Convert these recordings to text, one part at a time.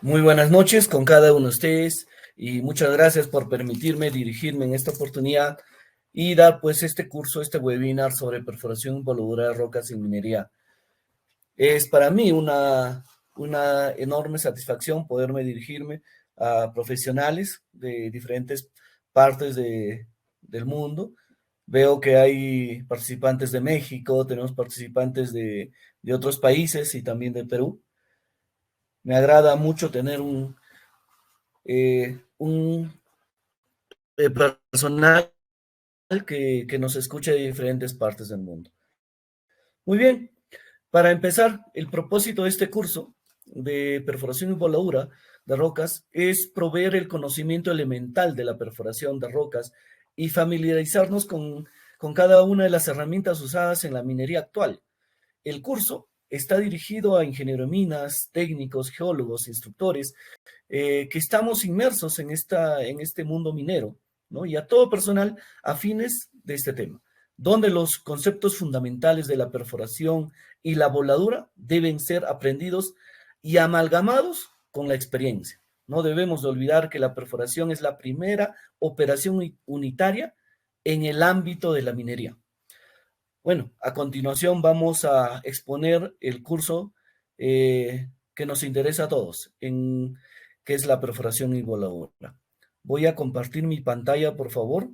Muy buenas noches con cada uno de ustedes y muchas gracias por permitirme dirigirme en esta oportunidad y dar pues este curso, este webinar sobre perforación involucrada de rocas en minería. Es para mí una enorme satisfacción poderme dirigirme a profesionales de diferentes partes del mundo. Veo que hay participantes de México, tenemos participantes de otros países y también de Perú. Me agrada mucho tener un personal que nos escuche de diferentes partes del mundo. Muy bien, para empezar, el propósito de este curso de perforación y voladura de rocas es proveer el conocimiento elemental de la perforación de rocas y familiarizarnos con cada una de las herramientas usadas en la minería actual. El curso está dirigido a ingenieros de minas, técnicos, geólogos, instructores, que estamos inmersos en este mundo minero, ¿no? Y a todo personal afines de este tema, donde los conceptos fundamentales de la perforación y la voladura deben ser aprendidos y amalgamados con la experiencia. No debemos de olvidar que la perforación es la primera operación unitaria en el ámbito de la minería. Bueno, a continuación vamos a exponer el curso que nos interesa a todos, que es la perforación y voladura. Voy a compartir mi pantalla, por favor.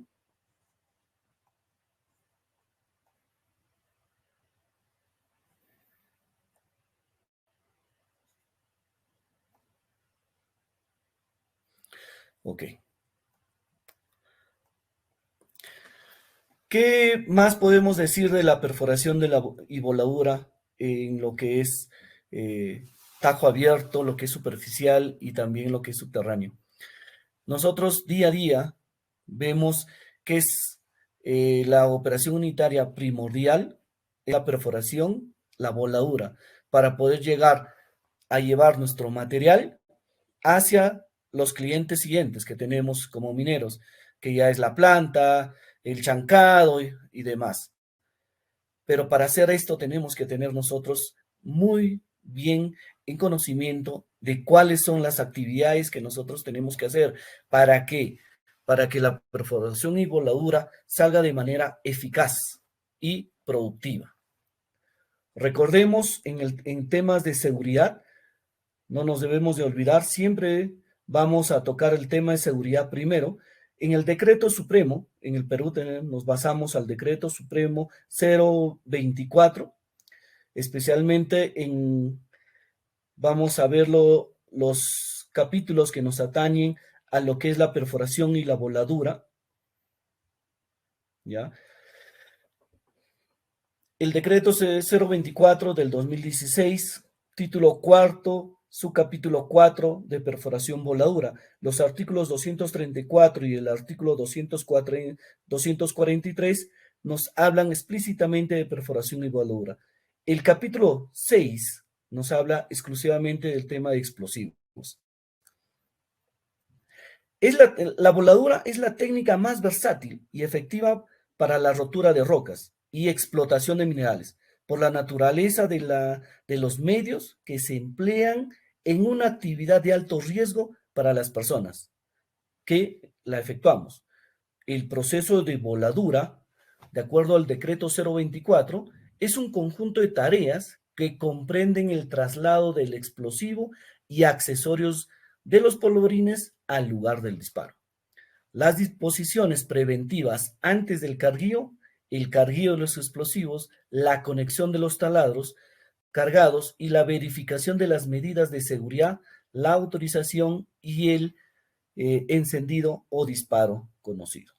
Ok. ¿Qué más podemos decir de la perforación y voladura en lo que es tajo abierto, lo que es superficial y también lo que es subterráneo? Nosotros día a día vemos que es la operación unitaria primordial, la perforación, la voladura, para poder llegar a llevar nuestro material hacia los clientes siguientes que tenemos como mineros, que ya es la planta, el chancado y demás. Pero para hacer esto tenemos que tener nosotros muy bien en conocimiento de cuáles son las actividades que nosotros tenemos que hacer. ¿Para qué? Para que la perforación y voladura salga de manera eficaz y productiva. Recordemos en temas de seguridad, no nos debemos de olvidar, siempre vamos a tocar el tema de seguridad primero. En el decreto supremo, en el Perú nos basamos al decreto supremo 024, especialmente vamos a verlo, los capítulos que nos atañen a lo que es la perforación y la voladura, ¿ya? El decreto 024 del 2016, título cuarto, subcapítulo 4 de perforación voladura. Los artículos 234 y el artículo 243 nos hablan explícitamente de perforación y voladura. El capítulo 6 nos habla exclusivamente del tema de explosivos. La voladura es la técnica más versátil y efectiva para la rotura de rocas y explotación de minerales, por la naturaleza de los medios que se emplean en una actividad de alto riesgo para las personas que la efectuamos. El proceso de voladura, de acuerdo al decreto 024, es un conjunto de tareas que comprenden el traslado del explosivo y accesorios de los polvorines al lugar del disparo. Las disposiciones preventivas antes del carguío, el carguío de los explosivos, la conexión de los taladros cargados y la verificación de las medidas de seguridad, la autorización y el encendido o disparo conocido.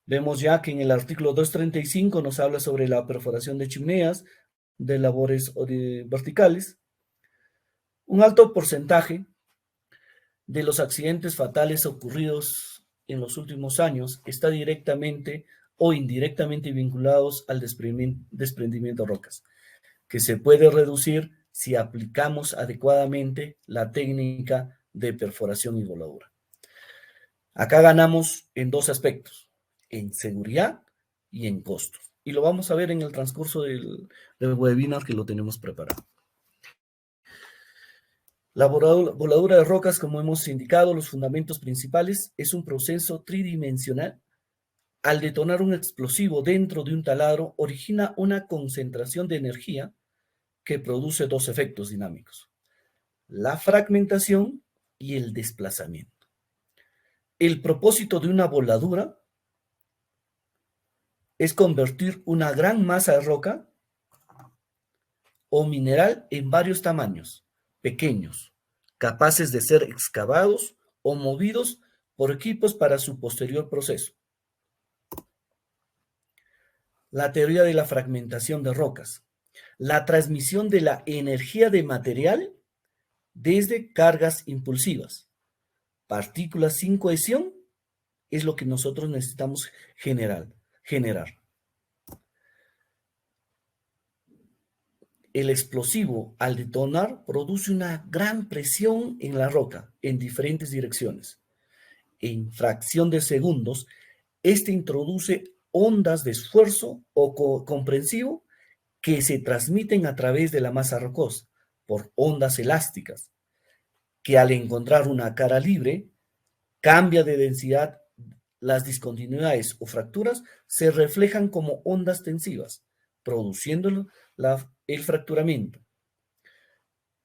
Vemos ya que en el artículo 235 nos habla sobre la perforación de chimeneas, de labores verticales. Un alto porcentaje de los accidentes fatales ocurridos en los últimos años está directamente o indirectamente vinculados al desprendimiento de rocas, que se puede reducir si aplicamos adecuadamente la técnica de perforación y voladura. Acá ganamos en dos aspectos, en seguridad y en costos. Y lo vamos a ver en el transcurso del webinar que lo tenemos preparado. La voladura de rocas, como hemos indicado, los fundamentos principales, es un proceso tridimensional. Al detonar un explosivo dentro de un taladro, origina una concentración de energía que produce dos efectos dinámicos: la fragmentación y el desplazamiento. El propósito de una voladura es convertir una gran masa de roca o mineral en varios tamaños pequeños, capaces de ser excavados o movidos por equipos para su posterior proceso. La teoría de la fragmentación de rocas. La transmisión de la energía de material desde cargas impulsivas. Partículas sin cohesión es lo que nosotros necesitamos generar. El explosivo, al detonar, produce una gran presión en la roca en diferentes direcciones. En fracción de segundos, este introduce ondas de esfuerzo o comprensivo que se transmiten a través de la masa rocosa por ondas elásticas, que al encontrar una cara libre, cambia de densidad. Las discontinuidades o fracturas se reflejan como ondas tensivas, produciendo el fracturamiento.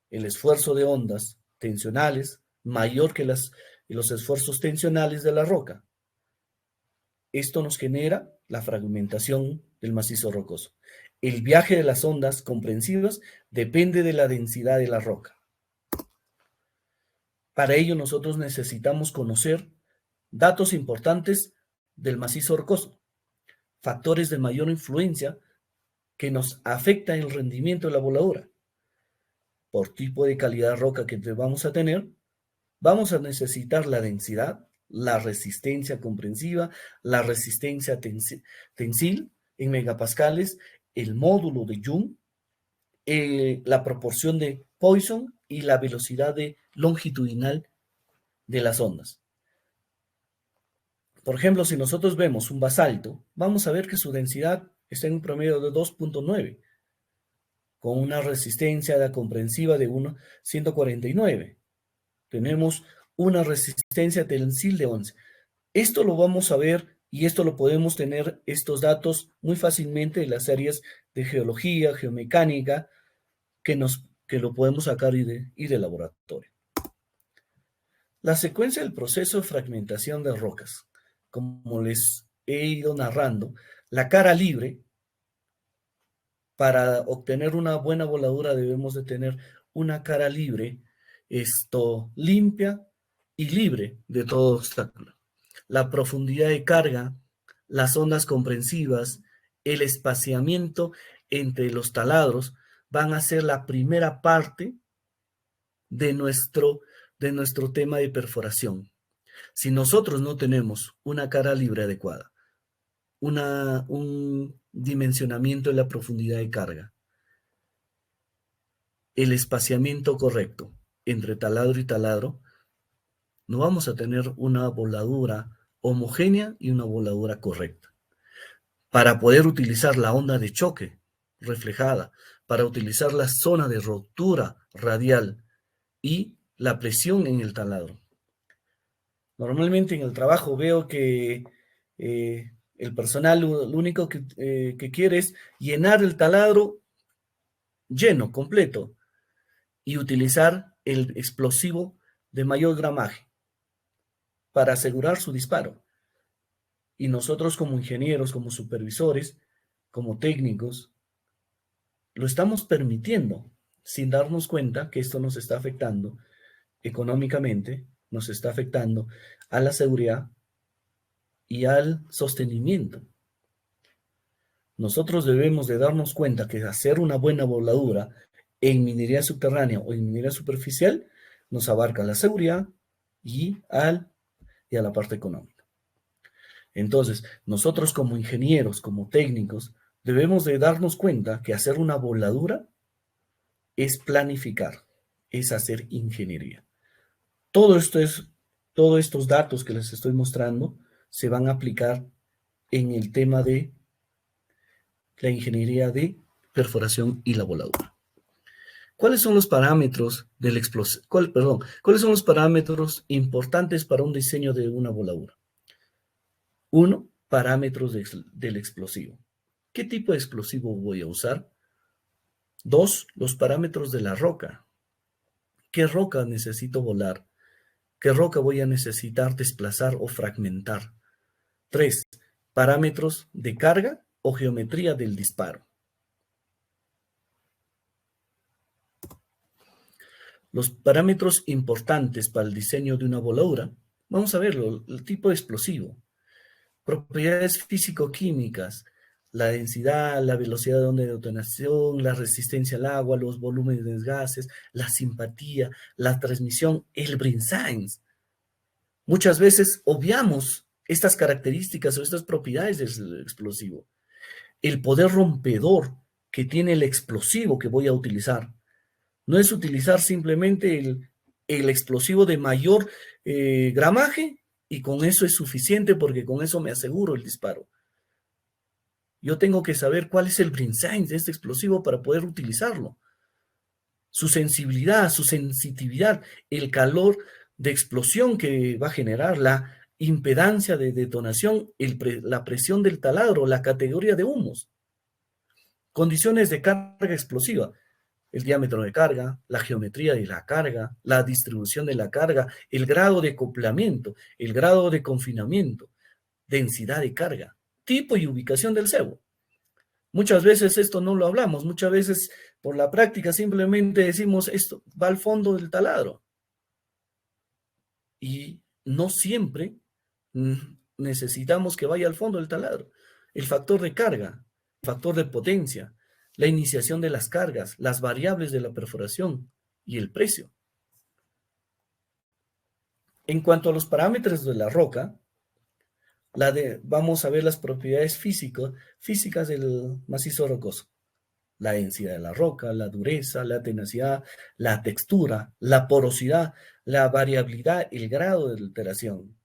El esfuerzo de ondas tensionales mayor que los esfuerzos tensionales de la roca. Esto nos genera la fragmentación del macizo rocoso. El viaje de las ondas comprensivas depende de la densidad de la roca. Para ello nosotros necesitamos conocer datos importantes del macizo rocoso, factores de mayor influencia que nos afectan el rendimiento de la voladura. Por tipo de calidad de roca que vamos a tener, vamos a necesitar la densidad, la resistencia comprensiva, la resistencia tensil en megapascales, el módulo de Young, la proporción de Poisson y la velocidad longitudinal de las ondas. Por ejemplo, si nosotros vemos un basalto, vamos a ver que su densidad está en un promedio de 2.9, con una resistencia comprensiva de 149. Tenemos una resistencia tensil de 11. Esto lo vamos a ver y esto lo podemos tener, estos datos, muy fácilmente en las áreas de geología, geomecánica, que lo podemos sacar y de laboratorio. La secuencia del proceso de fragmentación de rocas. Como les he ido narrando, la cara libre, para obtener una buena voladura debemos de tener una cara libre, limpia y libre de todo obstáculo. La profundidad de carga, las ondas comprensivas, el espaciamiento entre los taladros van a ser la primera parte de nuestro tema de perforación. Si nosotros no tenemos una cara libre adecuada, un dimensionamiento de la profundidad de carga, el espaciamiento correcto entre taladro y taladro, no vamos a tener una voladura homogénea y una voladura correcta. Para poder utilizar la onda de choque reflejada, para utilizar la zona de rotura radial y la presión en el taladro. Normalmente en el trabajo veo que el personal lo único que quiere es llenar el taladro lleno, completo, y utilizar el explosivo de mayor gramaje para asegurar su disparo. Y nosotros como ingenieros, como supervisores, como técnicos, lo estamos permitiendo sin darnos cuenta que esto nos está afectando económicamente, nos está afectando a la seguridad y al sostenimiento. Nosotros debemos de darnos cuenta que hacer una buena voladura en minería subterránea o en minería superficial nos abarca la seguridad y a la parte económica. Entonces, nosotros como ingenieros, como técnicos, debemos de darnos cuenta que hacer una voladura es planificar, es hacer ingeniería. Todos estos datos que les estoy mostrando se van a aplicar en el tema de la ingeniería de perforación y la voladura. ¿Cuáles son los parámetros del explosivo? ¿Cuáles son los parámetros importantes para un diseño de una voladura? Uno, parámetros del explosivo. ¿Qué tipo de explosivo voy a usar? Dos, los parámetros de la roca. ¿Qué roca necesito volar? ¿Qué roca voy a necesitar desplazar o fragmentar? Tres, parámetros de carga o geometría del disparo. Los parámetros importantes para el diseño de una voladura, vamos a verlo, el tipo de explosivo, propiedades físico-químicas, la densidad, la velocidad de onda de detonación, la resistencia al agua, los volúmenes de gases, la simpatía, la transmisión, el Brinsides. Muchas veces obviamos estas características o estas propiedades del explosivo. El poder rompedor que tiene el explosivo que voy a utilizar. No es utilizar simplemente el explosivo de mayor gramaje y con eso es suficiente porque con eso me aseguro el disparo. Yo tengo que saber cuál es el Brinsides de este explosivo para poder utilizarlo. Su sensibilidad, su sensitividad, el calor de explosión que va a generar, la impedancia de detonación, la presión del taladro, la categoría de humos. Condiciones de carga explosiva, el diámetro de carga, la geometría de la carga, la distribución de la carga, el grado de acoplamiento, el grado de confinamiento, densidad de carga, tipo y ubicación del cebo. Muchas veces esto no lo hablamos, muchas veces por la práctica simplemente decimos esto va al fondo del taladro. Y no siempre necesitamos que vaya al fondo del taladro. El factor de carga, el factor de potencia, la iniciación de las cargas, las variables de la perforación y el precio. En cuanto a los parámetros de la roca, vamos a ver las propiedades físicas del macizo rocoso. La densidad de la roca, la dureza, la tenacidad, la textura, la porosidad, la variabilidad, el grado de alteración.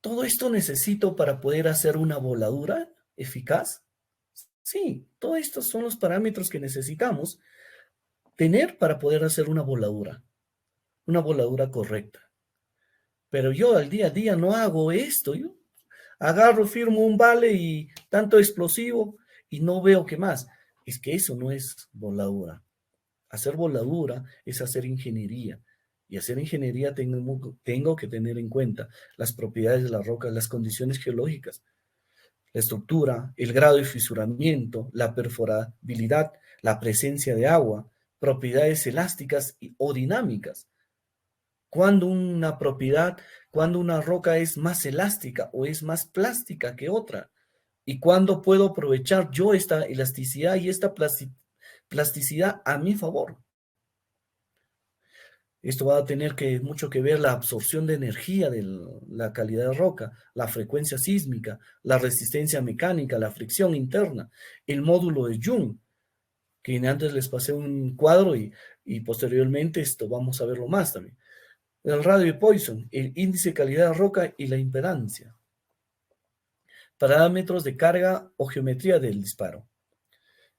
¿Todo esto necesito para poder hacer una voladura eficaz? Sí, todos estos son los parámetros que necesitamos tener para poder hacer una voladura correcta. Pero yo al día a día no hago esto. Yo agarro, firmo un vale y tanto explosivo y no veo qué más. Es que eso no es voladura. Hacer voladura es hacer ingeniería. Y hacer ingeniería tengo que tener en cuenta las propiedades de la roca, las condiciones geológicas, la estructura, el grado de fisuramiento, la perforabilidad, la presencia de agua, propiedades elásticas o dinámicas. Cuando una roca es más elástica o es más plástica que otra. Y cuándo puedo aprovechar yo esta elasticidad y esta plasticidad a mi favor. Esto va a tener mucho que ver la absorción de energía de la calidad de roca, la frecuencia sísmica, la resistencia mecánica, la fricción interna, el módulo de Young, que antes les pasé un cuadro y posteriormente esto vamos a verlo más también. El radio de Poisson, el índice de calidad de roca y la impedancia. Parámetros de carga o geometría del disparo.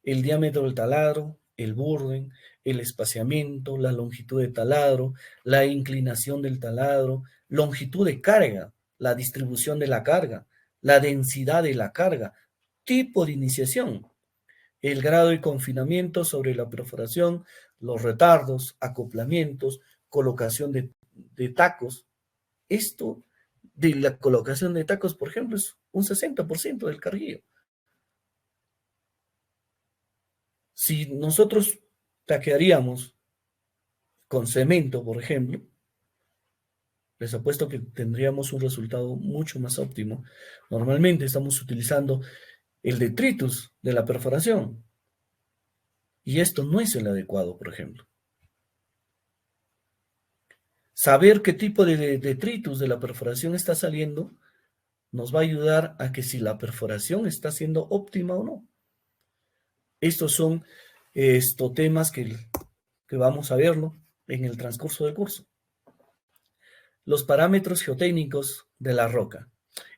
El diámetro del taladro, el burden, el espaciamiento, la longitud de taladro, la inclinación del taladro, longitud de carga, la distribución de la carga, la densidad de la carga, tipo de iniciación, el grado de confinamiento sobre la perforación, los retardos, acoplamientos, colocación de tacos. Esto de la colocación de tacos, por ejemplo, es un 60% del carguillo. Si nosotros taquearíamos con cemento, por ejemplo, les apuesto que tendríamos un resultado mucho más óptimo. Normalmente estamos utilizando el detritus de la perforación y esto no es el adecuado, por ejemplo. Saber qué tipo de detritus de la perforación está saliendo nos va a ayudar a que si la perforación está siendo óptima o no. Estos son temas que vamos a verlo en el transcurso del curso. Los parámetros geotécnicos de la roca.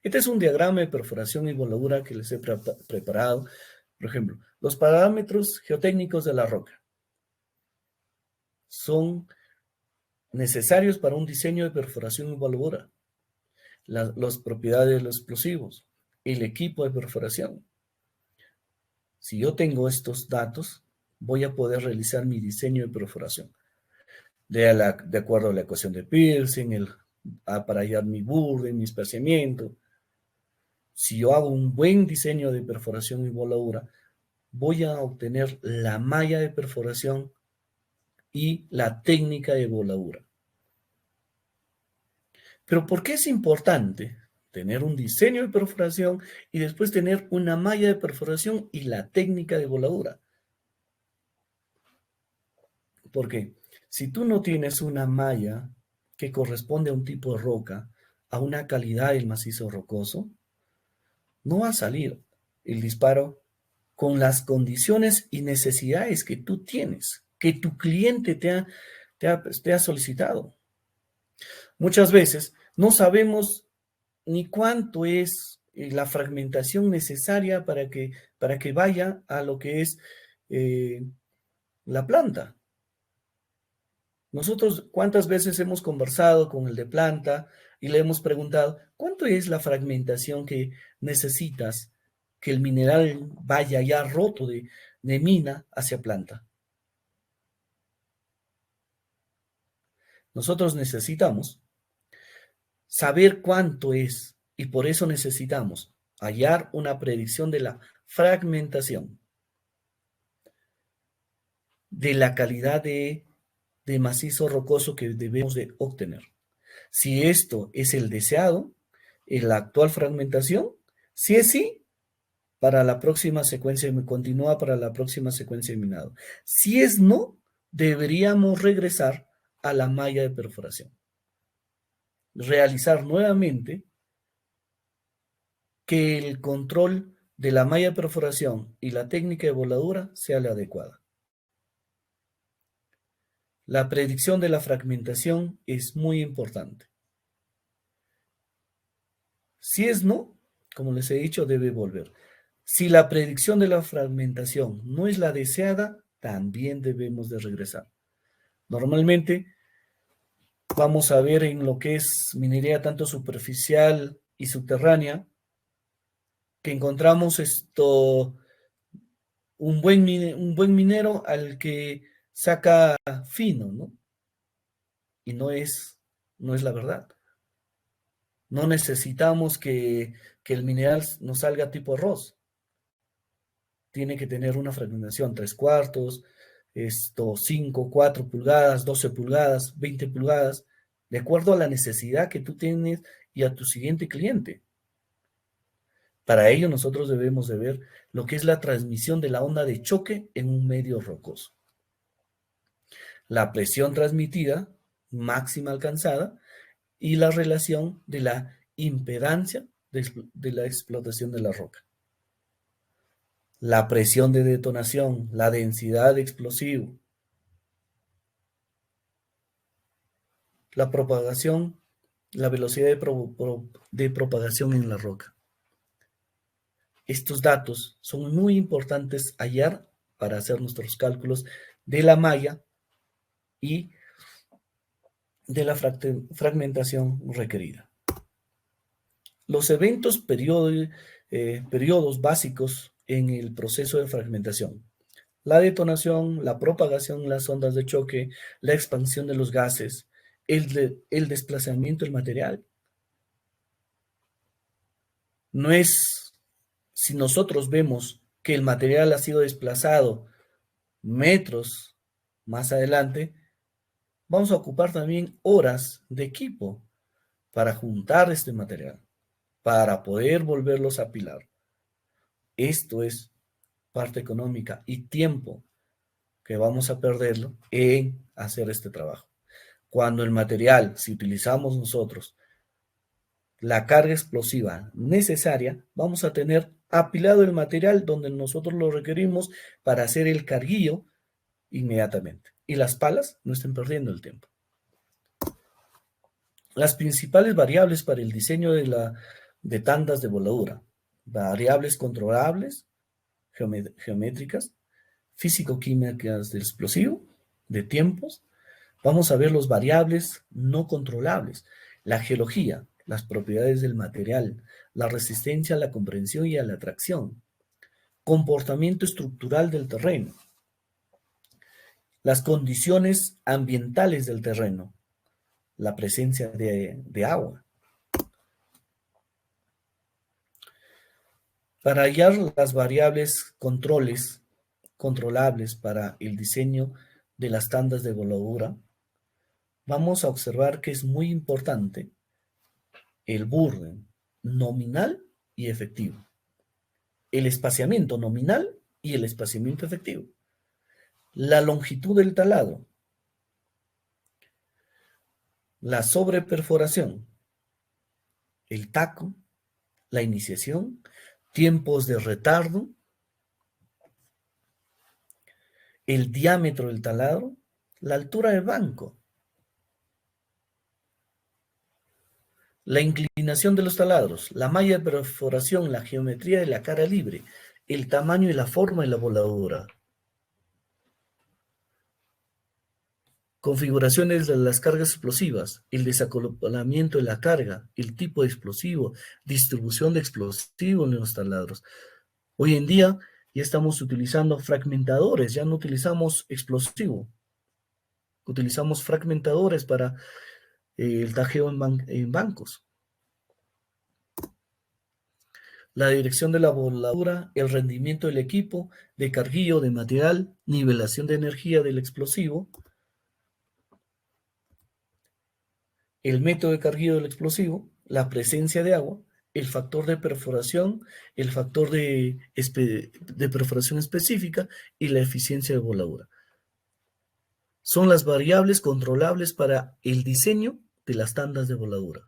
Este es un diagrama de perforación y voladura que les he preparado. Por ejemplo, los parámetros geotécnicos de la roca. son necesarios para un diseño de perforación y voladura. Las propiedades de los explosivos, el equipo de perforación. Si yo tengo estos datos, voy a poder realizar mi diseño de perforación. De acuerdo a la ecuación de Pearson, para hallar mi borde, mi espaciamiento. Si yo hago un buen diseño de perforación y voladura, voy a obtener la malla de perforación y la técnica de voladura. Pero ¿por qué es importante tener un diseño de perforación y después tener una malla de perforación y la técnica de voladura? Porque si tú no tienes una malla que corresponde a un tipo de roca, a una calidad del macizo rocoso, no va a salir el disparo con las condiciones y necesidades que tú tienes, que tu cliente te ha solicitado. Muchas veces no sabemos ni cuánto es la fragmentación necesaria para que vaya a lo que es la planta. Nosotros, ¿cuántas veces hemos conversado con el de planta y le hemos preguntado, ¿cuánto es la fragmentación que necesitas que el mineral vaya ya roto de mina hacia planta? Nosotros necesitamos saber cuánto es y por eso necesitamos hallar una predicción de la fragmentación, de la calidad de macizo rocoso que debemos de obtener. Si esto es el deseado, en la actual fragmentación, si es sí, para la próxima secuencia, continúa para la próxima secuencia de minado. Si es no, deberíamos regresar a la malla de perforación. Realizar nuevamente que el control de la malla de perforación y la técnica de voladura sea la adecuada. La predicción de la fragmentación es muy importante. Si es no, como les he dicho, debe volver. Si la predicción de la fragmentación no es la deseada, también debemos de regresar. Normalmente vamos a ver en lo que es minería tanto superficial y subterránea, que encontramos un buen minero al que saca fino, ¿no? Y no es la verdad. No necesitamos que el mineral nos salga tipo arroz. Tiene que tener una fragmentación 3/4, 5, 4 pulgadas, 12 pulgadas, 20 pulgadas, de acuerdo a la necesidad que tú tienes y a tu siguiente cliente. Para ello nosotros debemos de ver lo que es la transmisión de la onda de choque en un medio rocoso. La presión transmitida, máxima alcanzada, y la relación de la impedancia de la explotación de la roca. La presión de detonación, la densidad de explosivo, la propagación, la velocidad de propagación en la roca. Estos datos son muy importantes hallar para hacer nuestros cálculos de la malla y de la fragmentación requerida. Los eventos periodos básicos en el proceso de fragmentación. La detonación, la propagación, las ondas de choque, la expansión de los gases, el desplazamiento del material. No es si nosotros vemos que el material ha sido desplazado metros más adelante, vamos a ocupar también horas de equipo para juntar este material, para poder volverlos a apilar. Esto es parte económica y tiempo que vamos a perderlo en hacer este trabajo. Cuando el material, si utilizamos nosotros la carga explosiva necesaria, vamos a tener apilado el material donde nosotros lo requerimos para hacer el carguillo inmediatamente. Y las palas no estén perdiendo el tiempo. Las principales variables para el diseño de tandas de voladura. Variables controlables, geométricas, físico-químicas del explosivo, de tiempos, Vamos a ver los variables no controlables, la geología, las propiedades del material, la resistencia a la comprensión y a la atracción, comportamiento estructural del terreno, las condiciones ambientales del terreno, la presencia de agua. Para hallar las variables controlables para el diseño de las tandas de voladura, vamos a observar que es muy importante el burden nominal y efectivo, el espaciamiento nominal y el espaciamiento efectivo, la longitud del taladro, la sobreperforación, el taco, la iniciación, tiempos de retardo, el diámetro del taladro, la altura del banco, la inclinación de los taladros, la malla de perforación, la geometría de la cara libre, el tamaño y la forma de la voladura, configuraciones de las cargas explosivas, el desacoplamiento de la carga, el tipo de explosivo, distribución de explosivo en los taladros. Hoy en día ya estamos utilizando fragmentadores, ya no utilizamos explosivo, utilizamos fragmentadores para el tajeo en bancos. La dirección de la voladura, el rendimiento del equipo, de carguillo de material, nivelación de energía del explosivo, el método de carguillo del explosivo, la presencia de agua, el factor de perforación, el factor de perforación específica y la eficiencia de voladura. Son las variables controlables para el diseño de las tandas de voladura.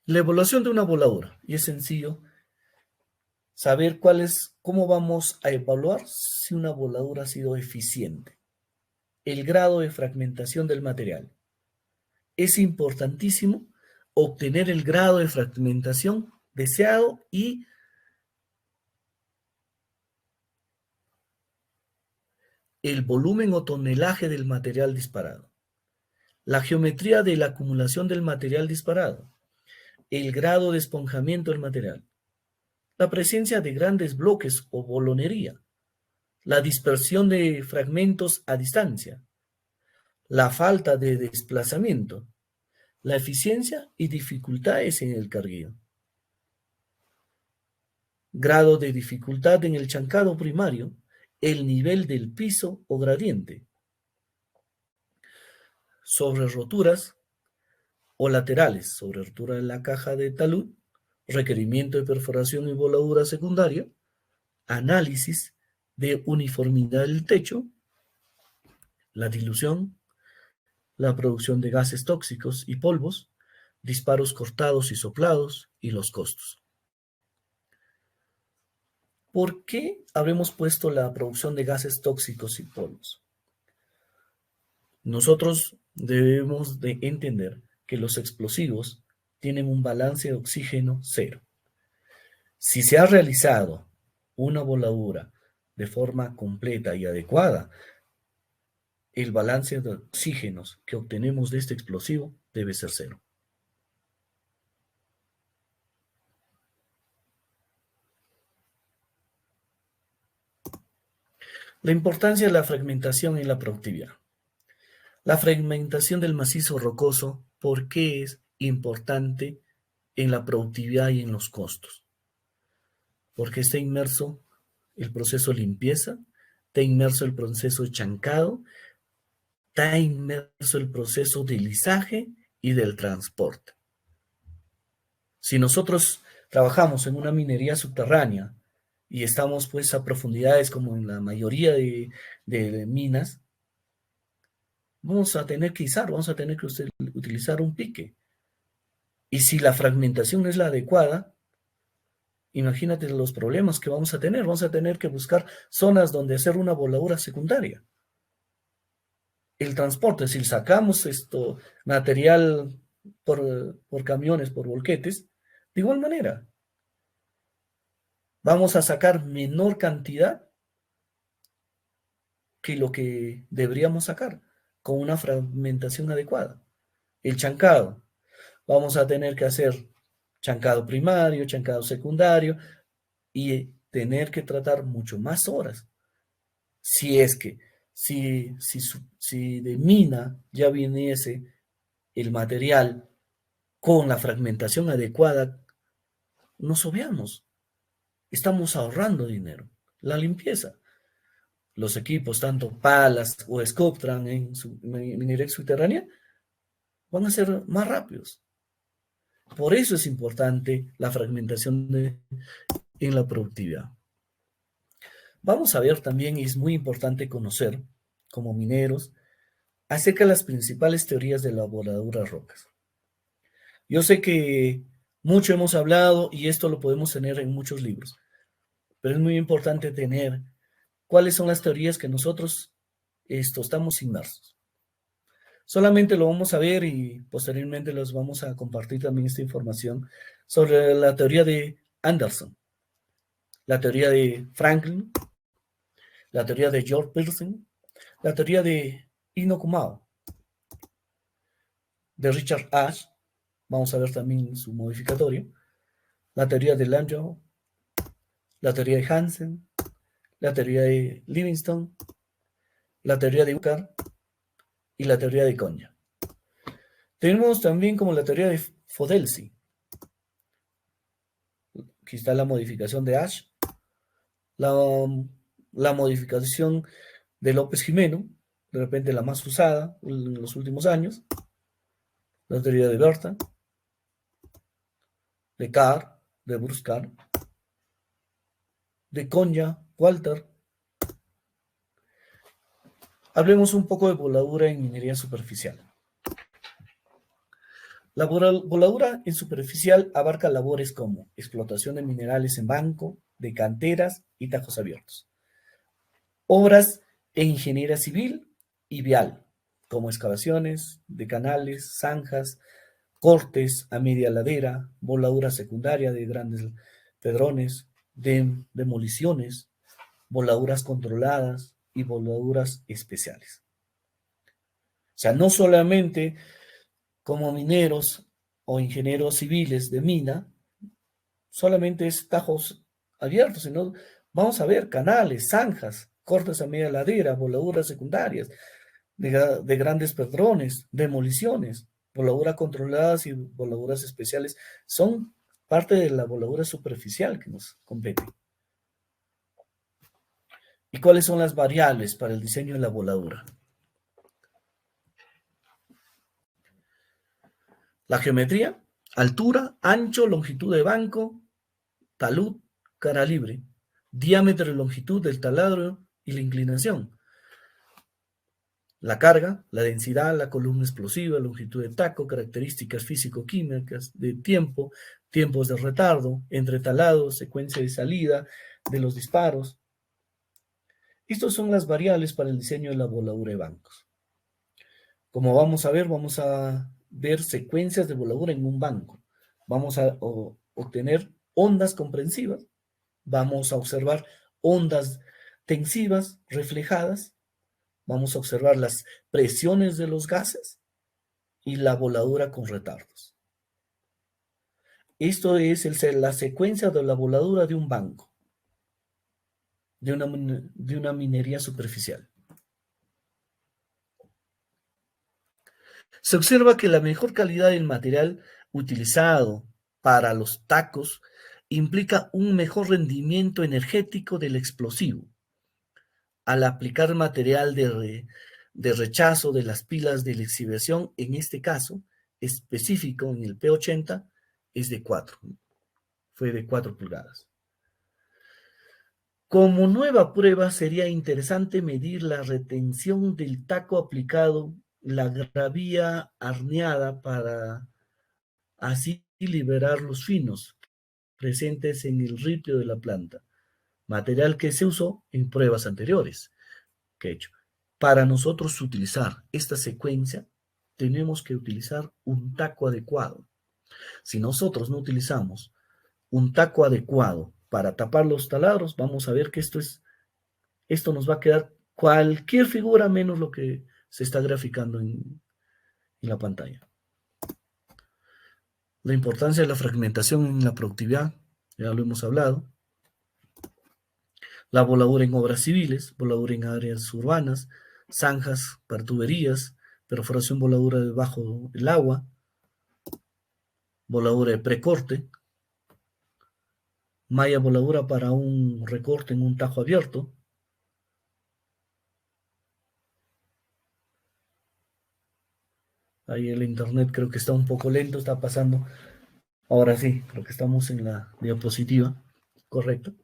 La evaluación de una voladura, y es sencillo saber cómo vamos a evaluar si una voladura ha sido eficiente. El grado de fragmentación del material. Es importantísimo obtener el grado de fragmentación deseado y el volumen o tonelaje del material disparado. La geometría de la acumulación del material disparado. El grado de esponjamiento del material. La presencia de grandes bloques o bolonería. La dispersión de fragmentos a distancia. La falta de desplazamiento. La eficiencia y dificultades en el carguillo. Grado de dificultad en el chancado primario, el nivel del piso o gradiente. Sobre roturas o laterales, sobre rotura de la caja de talud, requerimiento de perforación y voladura secundaria, análisis de uniformidad del techo, la dilución, la producción de gases tóxicos y polvos, disparos cortados y soplados y los costos. ¿Por qué habremos puesto la producción de gases tóxicos y polvos? Nosotros debemos de entender que los explosivos tienen un balance de oxígeno cero. Si se ha realizado una voladura de forma completa y adecuada, el balance de oxígenos que obtenemos de este explosivo debe ser cero. La importancia de la fragmentación en la productividad. La fragmentación del macizo rocoso, ¿por qué es importante en la productividad y en los costos? Porque está inmerso el proceso de limpieza, está inmerso el proceso de chancado, está inmerso el proceso de lisaje y del transporte. Si nosotros trabajamos en una minería subterránea y estamos pues a profundidades como en la mayoría de minas, vamos a tener que izar, vamos a tener que utilizar un pique. Y si la fragmentación no es la adecuada, imagínate los problemas que vamos a tener. Vamos a tener que buscar zonas donde hacer una voladura secundaria. El transporte, si sacamos material por camiones, por volquetes, de igual manera, vamos a sacar menor cantidad que lo que deberíamos sacar con una fragmentación adecuada. El chancado. Vamos a tener que hacer chancado primario, chancado secundario y tener que tratar mucho más horas. Si es que, si de mina ya viniese el material con la fragmentación adecuada, nos obviamos. Estamos ahorrando dinero. La limpieza. Los equipos, tanto Palas o Scoptran en su minería subterránea, van a ser más rápidos. Por eso es importante la fragmentación en la productividad. Vamos a ver también, y es muy importante conocer, como mineros, acerca de las principales teorías de la voladura de rocas. Yo sé que mucho hemos hablado y esto lo podemos tener en muchos libros, pero es muy importante tener cuáles son las teorías que nosotros estamos inmersos. Solamente lo vamos a ver y posteriormente los vamos a compartir también esta información sobre la teoría de Anderson, la teoría de Franklin, la teoría de George Pearson, la teoría de Ino Kumao, de Richard Ash, vamos a ver también su modificatorio, la teoría de Langevin, la teoría de Hansen, la teoría de Livingstone, la teoría de Ucar y la teoría de Konya. Tenemos también como la teoría de Fodelsi. Aquí está la modificación de Ash, la, la modificación de López Jimeno, de repente la más usada en los últimos años, la teoría de Berta, de Carr, de Bruce Carr, de Konya, Walter. Hablemos un poco de voladura en minería superficial. La voladura en superficial abarca labores como explotación de minerales en banco, de canteras y tajos abiertos. Obras en ingeniería civil y vial, como excavaciones de canales, zanjas, cortes a media ladera, voladura secundaria de grandes pedrones, de demoliciones, voladuras controladas y voladuras especiales. O sea, no solamente como mineros o ingenieros civiles de mina, solamente es tajos abiertos, sino vamos a ver canales, zanjas, cortes a media ladera, voladuras secundarias, de grandes pedrones, demoliciones, voladuras controladas y voladuras especiales, son parte de la voladura superficial que nos compete. ¿Y cuáles son las variables para el diseño de la voladura? La geometría, altura, ancho, longitud de banco, talud, cara libre, diámetro y longitud del taladro y la inclinación. La carga, la densidad, la columna explosiva, longitud de taco, características físico-químicas de tiempo, tiempos de retardo, entre talados, secuencia de salida de los disparos. Estas son las variables para el diseño de la voladura de bancos. Como vamos a ver secuencias de voladura en un banco. Vamos a obtener ondas comprensivas. Vamos a observar ondas tensivas reflejadas. Vamos a observar las presiones de los gases y la voladura con retardos. Esto es la secuencia de la voladura de un banco, de una minería superficial. Se observa que la mejor calidad del material utilizado para los tacos implica un mejor rendimiento energético del explosivo. Al aplicar material de rechazo de las pilas de lixiviación, en este caso específico en el P80, es de 4, fue de 4 pulgadas. Como nueva prueba sería interesante medir la retención del taco aplicado, la gravía arneada para así liberar los finos presentes en el ripio de la planta, material que se usó en pruebas anteriores que he hecho. Para nosotros utilizar esta secuencia, tenemos que utilizar un taco adecuado. Si nosotros no utilizamos un taco adecuado para tapar los taladros, vamos a ver que esto nos va a quedar cualquier figura menos lo que se está graficando en la pantalla. La importancia de la fragmentación en la productividad, ya lo hemos hablado. La voladura en obras civiles, voladura en áreas urbanas, zanjas para tuberías, perforación voladura debajo del agua, voladura de precorte, malla voladura para un recorte en un tajo abierto. Ahí el internet creo que está un poco lento, está pasando. Ahora sí, creo que estamos en la diapositiva, correcto.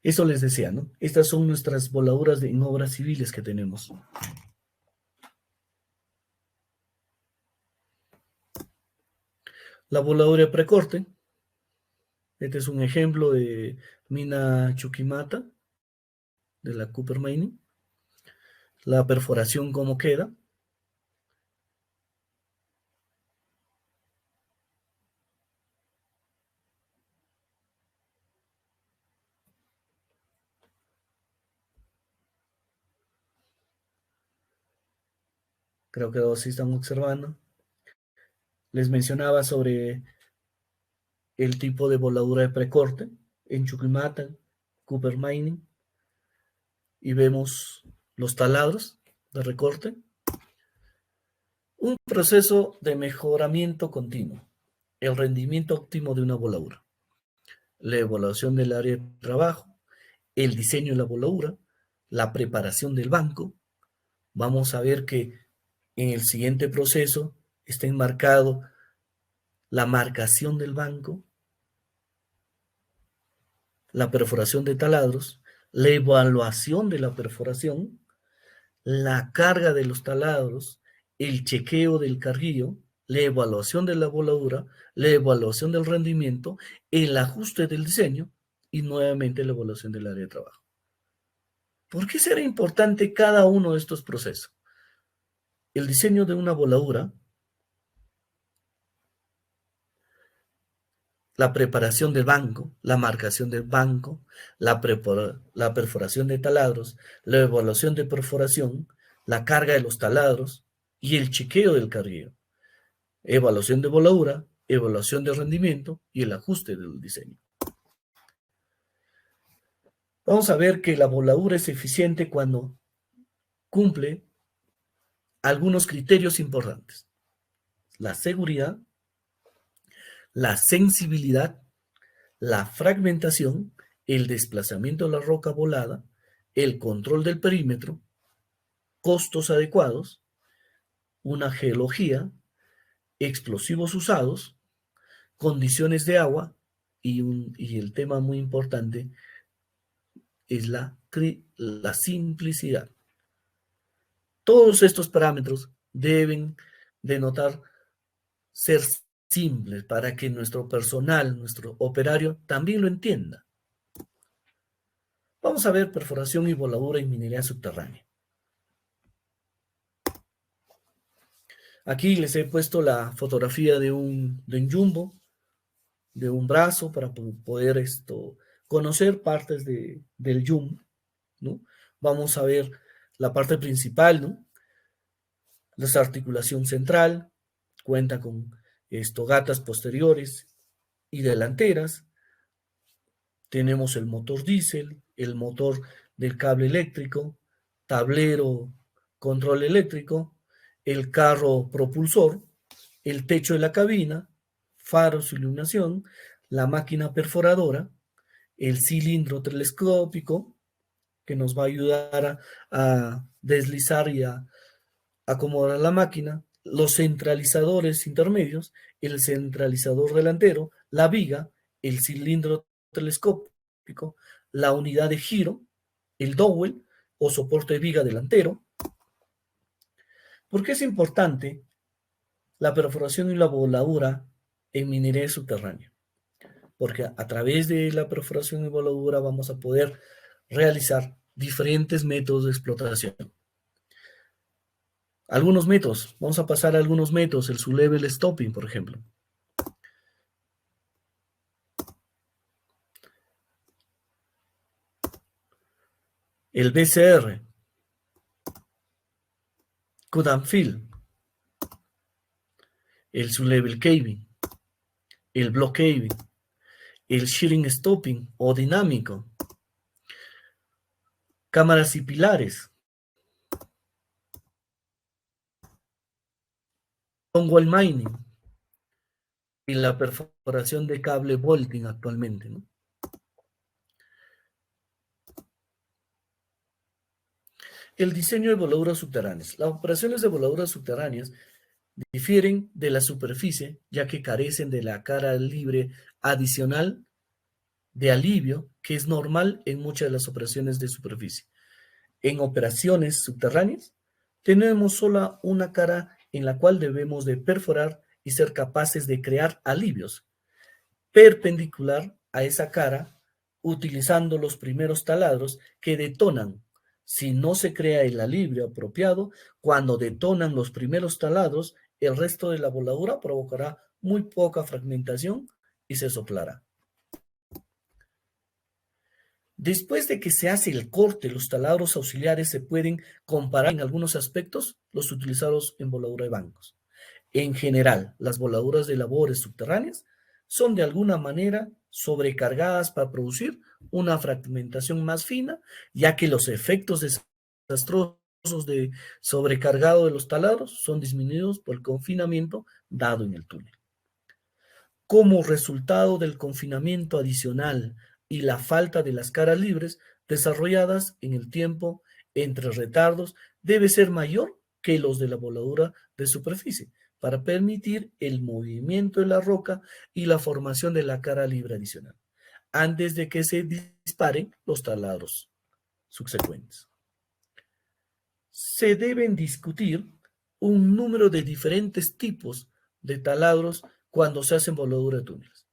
Eso les decía, ¿no? Estas son nuestras voladuras en obras civiles que tenemos. La voladura de precorte. Este es un ejemplo de mina Chuquimata, de la Copper Mining. La perforación, cómo queda. Creo que sí están observando. Les mencionaba sobre el tipo de voladura de precorte en Chuquimata, Copper Mining, y vemos los taladros de recorte. Un proceso de mejoramiento continuo, el rendimiento óptimo de una voladura, la evaluación del área de trabajo, el diseño de la voladura, la preparación del banco. Vamos a ver que en el siguiente proceso está enmarcado la marcación del banco, la perforación de taladros, la evaluación de la perforación, la carga de los taladros, el chequeo del carguillo, la evaluación de la voladura, la evaluación del rendimiento, el ajuste del diseño y nuevamente la evaluación del área de trabajo. ¿Por qué será importante cada uno de estos procesos? El diseño de una voladura, la preparación del banco, la marcación del banco, la perforación de taladros, la evaluación de perforación, la carga de los taladros y el chequeo del carguillo. Evaluación de voladura, evaluación de rendimiento y el ajuste del diseño. Vamos a ver que la voladura es eficiente cuando cumple algunos criterios importantes: la seguridad, la sensibilidad, la fragmentación, el desplazamiento de la roca volada, el control del perímetro, costos adecuados, una geología, explosivos usados, condiciones de agua y el tema muy importante es la simplicidad. Todos estos parámetros deben denotar ser simples para que nuestro personal, nuestro operario, también lo entienda. Vamos a ver perforación y voladura en minería subterránea. Aquí les he puesto la fotografía de un jumbo, de un brazo, para poder conocer partes del jumbo, ¿no? Vamos a ver la parte principal, ¿no? La articulación central, cuenta con gatas posteriores y delanteras. Tenemos el motor diésel, el motor del cable eléctrico, tablero, control eléctrico, el carro propulsor, el techo de la cabina, faros, iluminación, la máquina perforadora, el cilindro telescópico que nos va a ayudar a deslizar y a acomodar la máquina, los centralizadores intermedios, el centralizador delantero, la viga, el cilindro telescópico, la unidad de giro, el dowel o soporte de viga delantero. ¿Por qué es importante la perforación y la voladura en minería subterránea? Porque a través de la perforación y voladura vamos a poder realizar diferentes métodos de explotación. Algunos métodos, vamos a pasar a algunos métodos, el sublevel stopping, por ejemplo. el BCR, cut and fill, el sublevel caving, el block caving, el shearing stopping o dinámico, cámaras y pilares, wall mining y la perforación de cable bolting actualmente, ¿no? El diseño de voladuras subterráneas. Las operaciones de voladuras subterráneas difieren de la superficie, ya que carecen de la cara libre adicional de alivio que es normal en muchas de las operaciones de superficie. En operaciones subterráneas, tenemos solo una cara en la cual debemos de perforar y ser capaces de crear alivios perpendicular a esa cara utilizando los primeros taladros que detonan. Si no se crea el alivio apropiado, cuando detonan los primeros taladros, el resto de la voladura provocará muy poca fragmentación y se soplará. Después de que se hace el corte, los taladros auxiliares se pueden comparar en algunos aspectos los utilizados en voladura de bancos. En general, las voladuras de labores subterráneas son de alguna manera sobrecargadas para producir una fragmentación más fina, ya que los efectos desastrosos de sobrecargado de los taladros son disminuidos por el confinamiento dado en el túnel. Como resultado del confinamiento adicional y la falta de las caras libres desarrolladas en el tiempo entre retardos debe ser mayor que los de la voladura de superficie para permitir el movimiento de la roca y la formación de la cara libre adicional antes de que se disparen los taladros subsecuentes. Se deben discutir un número de diferentes tipos de taladros cuando se hacen voladura de túneles.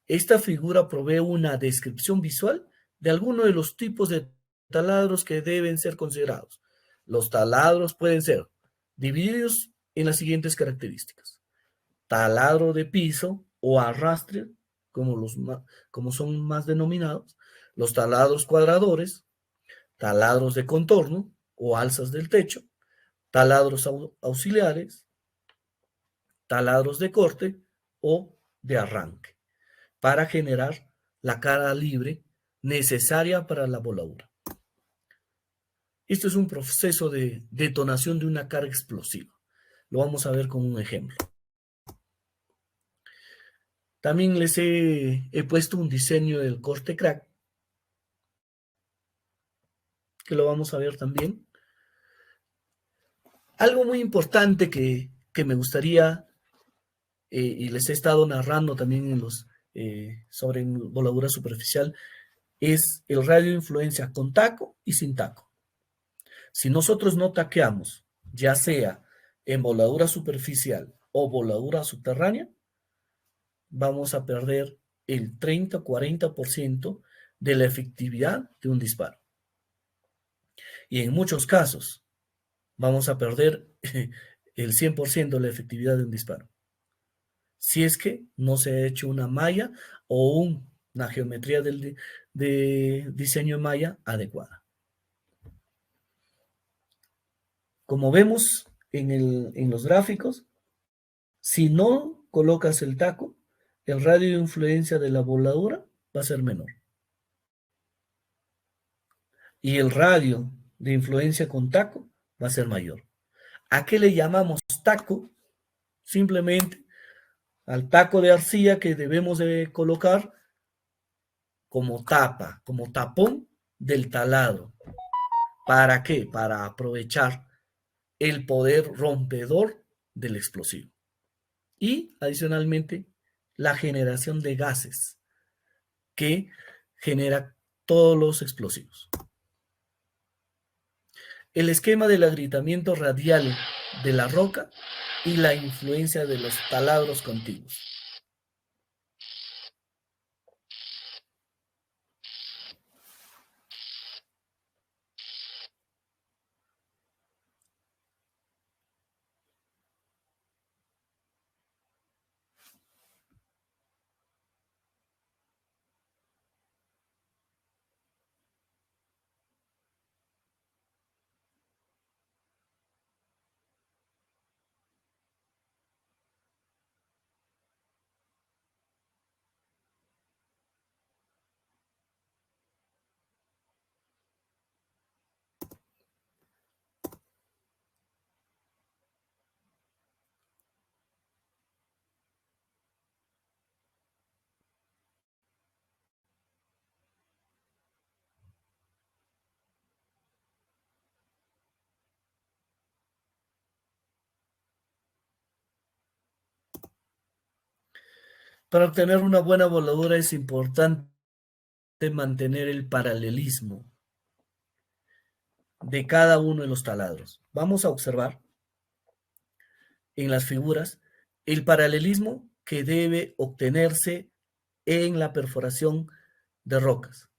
Esta figura provee una descripción visual de algunos de los tipos de taladros que deben ser considerados. Los taladros pueden ser divididos en las siguientes características: taladro de piso o arrastre, como son más denominados, los taladros cuadradores, taladros de contorno o alzas del techo, taladros auxiliares, taladros de corte o de arranque, para generar la cara libre necesaria para la voladura. Esto es un proceso de detonación de una carga explosiva. Lo vamos a ver con un ejemplo. También les he puesto un diseño del corte crack, que lo vamos a ver también. Algo muy importante que me gustaría, y les he estado narrando también sobre voladura superficial, es el radio de influencia con taco y sin taco. Si nosotros no taqueamos, ya sea en voladura superficial o voladura subterránea, vamos a perder el 30-40% de la efectividad de un disparo. Y en muchos casos vamos a perder el 100% de la efectividad de un disparo, si es que no se ha hecho una malla o una geometría de diseño de malla adecuada. Como vemos en los gráficos, si no colocas el taco, el radio de influencia de la voladura va a ser menor. Y el radio de influencia con taco va a ser mayor. ¿A qué le llamamos taco? Simplemente al taco de arcilla que debemos de colocar como tapa, como tapón del taladro. ¿Para qué? Para aprovechar el poder rompedor del explosivo. Y adicionalmente, la generación de gases que genera todos los explosivos. El esquema del agrietamiento radial de la roca y la influencia de los taladros contiguos. Para obtener una buena voladura es importante mantener el paralelismo de cada uno de los taladros. Vamos a observar en las figuras el paralelismo que debe obtenerse en la perforación de rocas.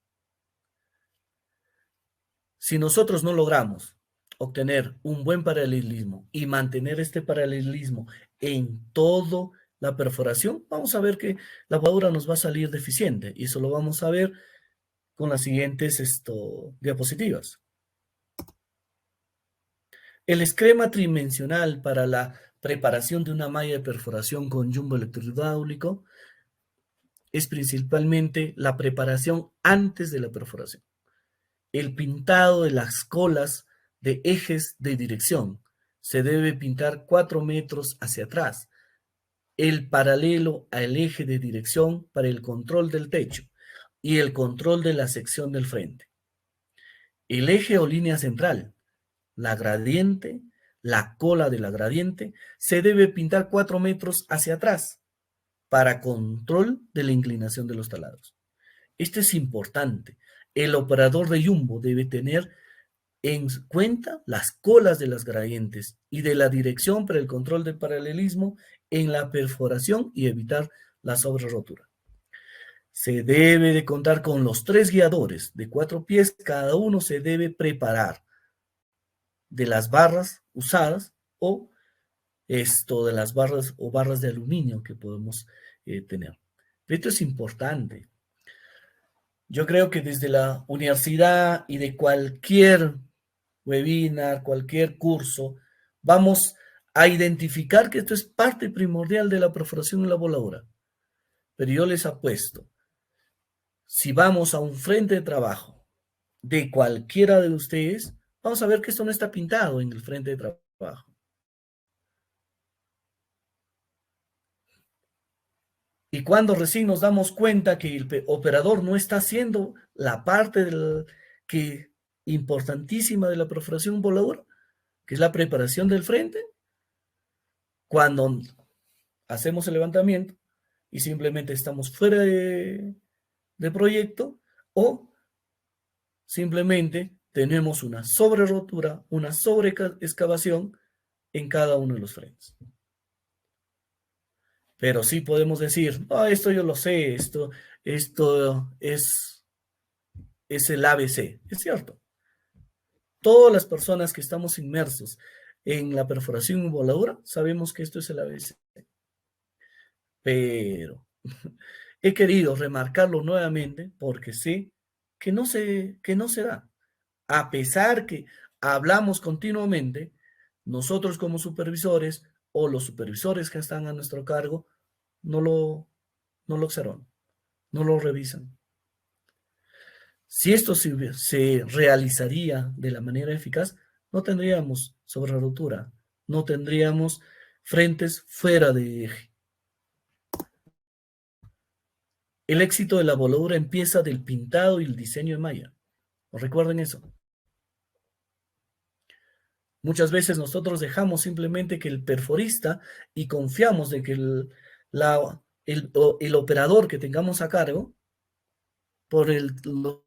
Si nosotros no logramos obtener un buen paralelismo y mantener este paralelismo en toda la perforación, vamos a ver que la voladura nos va a salir deficiente y eso lo vamos a ver con las siguientes diapositivas. El esquema tridimensional para la preparación de una malla de perforación con jumbo electrohidráulico es principalmente la preparación antes de la perforación. El pintado de las colas de ejes de dirección. Se debe pintar 4 metros hacia atrás. El paralelo al eje de dirección para el control del techo y el control de la sección del frente. El eje o línea central, la gradiente, la cola de la gradiente, se debe pintar 4 metros hacia atrás para control de la inclinación de los taladros. Esto es importante. El operador de jumbo debe tener en cuenta las colas de las gradientes y de la dirección para el control del paralelismo en la perforación y evitar la sobrerotura. Se debe de contar con los 3 guiadores de 4 pies, cada uno se debe preparar de las barras usadas o de las barras o barras de aluminio que podemos tener. Esto es importante. Yo creo que desde la universidad y de cualquier webinar, cualquier curso, vamos a identificar que esto es parte primordial de la perforación en la voladura. Pero yo les apuesto, si vamos a un frente de trabajo de cualquiera de ustedes, vamos a ver que esto no está pintado en el frente de trabajo. Y cuando recién nos damos cuenta que el operador no está haciendo la parte importantísima de la perforación voladora, que es la preparación del frente, cuando hacemos el levantamiento y simplemente estamos fuera de proyecto o simplemente tenemos una sobre rotura, una sobre excavación en cada uno de los frentes. Pero sí podemos decir, no, esto yo lo sé, esto es el ABC. Es cierto. Todas las personas que estamos inmersos en la perforación y voladura sabemos que esto es el ABC. Pero he querido remarcarlo nuevamente porque sé que no se da. A pesar que hablamos continuamente, nosotros como supervisores o los supervisores que están a nuestro cargo no lo observan, no lo revisan. Si esto se realizaría de la manera eficaz, no tendríamos sobrerotura, no tendríamos frentes fuera de eje. El éxito de la voladura empieza del pintado y el diseño de malla. Recuerden eso. Muchas veces nosotros dejamos simplemente que el perforista y confiamos de que el operador que tengamos a cargo, por los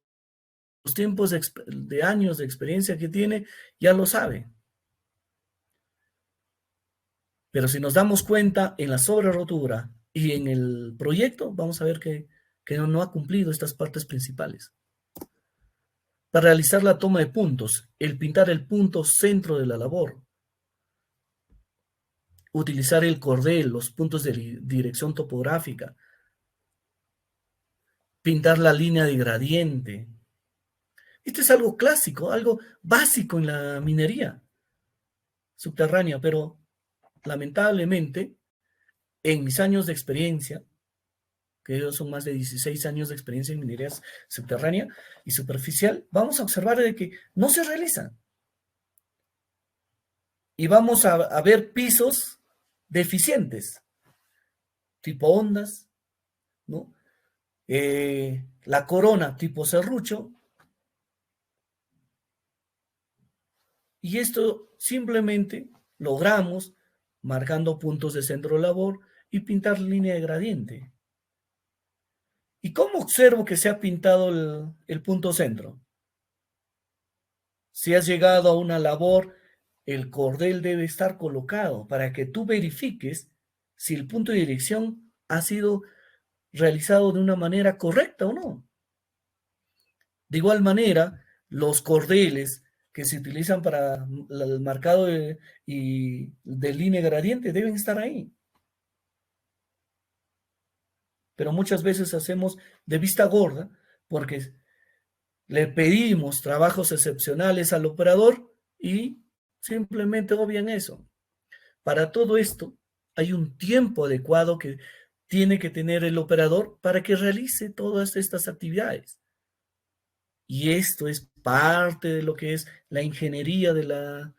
tiempos de años de experiencia que tiene, ya lo sabe. Pero si nos damos cuenta en la sobrerotura y en el proyecto, vamos a ver que no ha cumplido estas partes principales. Para realizar la toma de puntos, el pintar el punto centro de la labor, utilizar el cordel, los puntos de dirección topográfica, pintar la línea de gradiente. Esto es algo clásico, algo básico en la minería subterránea, pero lamentablemente en mis años de experiencia, que son más de 16 años de experiencia en minería subterránea y superficial, vamos a observar de que no se realizan. Y vamos a ver pisos deficientes, tipo ondas, ¿no? La corona tipo serrucho. Y esto simplemente logramos marcando puntos de centro de labor y pintar línea de gradiente. ¿Y cómo observo que se ha pintado el punto centro? Si has llegado a una labor, el cordel debe estar colocado para que tú verifiques si el punto de dirección ha sido realizado de una manera correcta o no. De igual manera, los cordeles que se utilizan para el marcado de línea gradiente deben estar ahí. Pero muchas veces hacemos de vista gorda porque le pedimos trabajos excepcionales al operador y simplemente obvian eso. Para todo esto, hay un tiempo adecuado que tiene que tener el operador para que realice todas estas actividades. Y esto es parte de lo que es la ingeniería de la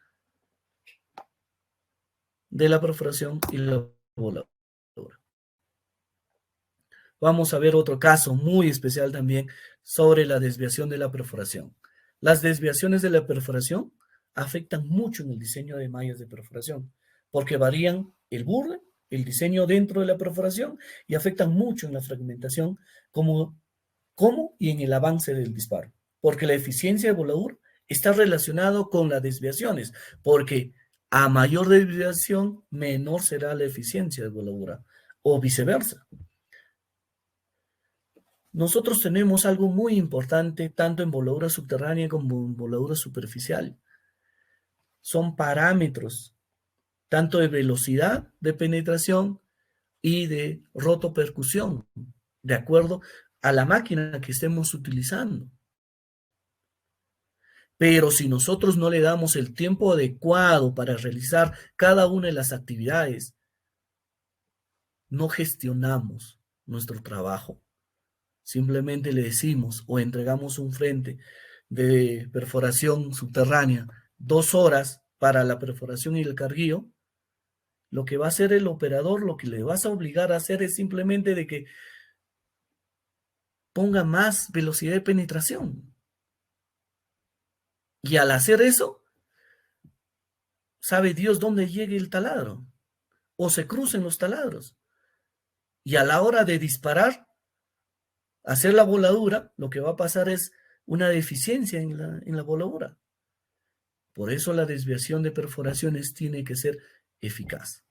perforación y la voladura. Vamos a ver otro caso muy especial también sobre la desviación de la perforación. Las desviaciones de la perforación afectan mucho en el diseño de mallas de perforación, porque varían el borde, el diseño dentro de la perforación y afectan mucho en la fragmentación como y en el avance del disparo, porque la eficiencia de voladura está relacionado con las desviaciones, porque a mayor desviación, menor será la eficiencia de voladura, o viceversa. Nosotros tenemos algo muy importante tanto en voladura subterránea como en voladura superficial. Son parámetros tanto de velocidad de penetración y de rotopercusión, de acuerdo a la máquina que estemos utilizando. Pero si nosotros no le damos el tiempo adecuado para realizar cada una de las actividades, no gestionamos nuestro trabajo. Simplemente le decimos o entregamos un frente de perforación subterránea, 2 horas para la perforación y el carguío. Lo que va a hacer el operador, lo que le vas a obligar a hacer es simplemente de que ponga más velocidad de penetración. Y al hacer eso, sabe Dios dónde llegue el taladro o se crucen los taladros. Y a la hora de disparar, hacer la voladura, lo que va a pasar es una deficiencia en la voladura. Por eso la desviación de perforaciones tiene que ser eficaz.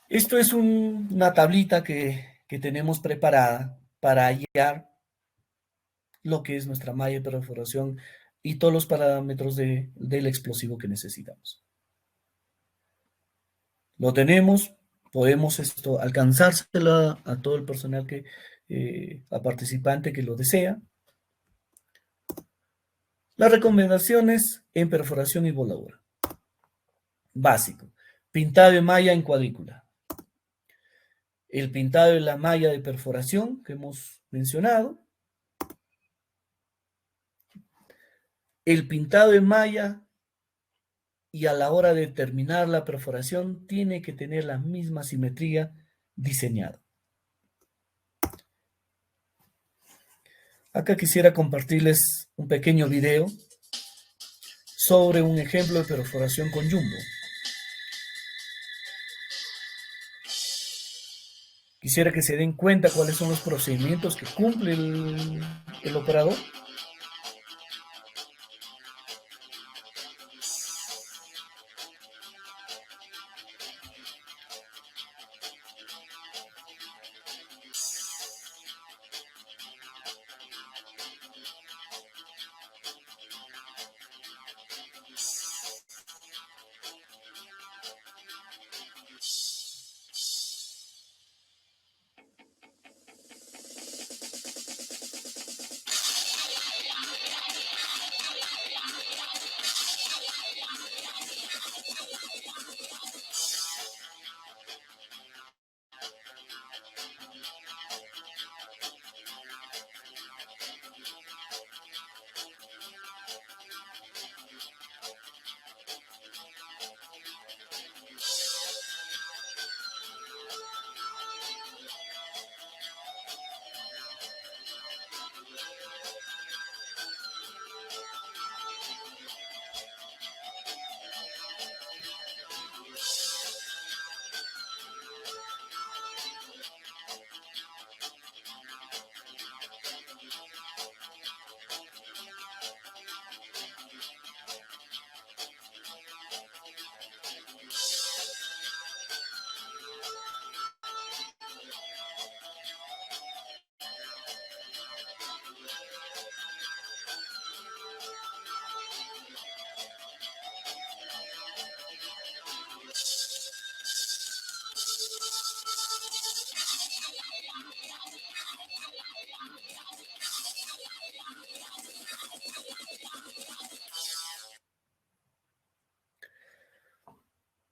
Esto es una tablita que tenemos preparada para hallar lo que es nuestra malla de perforación y todos los parámetros del explosivo que necesitamos. Lo tenemos, podemos alcanzárselo a todo el personal a participante que lo desea. Las recomendaciones en perforación y voladura. Básico. Pintado de malla en cuadrícula. El pintado de la malla de perforación que hemos mencionado. El pintado de malla y a la hora de terminar la perforación tiene que tener la misma simetría diseñada. Acá quisiera compartirles un pequeño video sobre un ejemplo de perforación con jumbo. Quisiera que se den cuenta cuáles son los procedimientos que cumple el operador.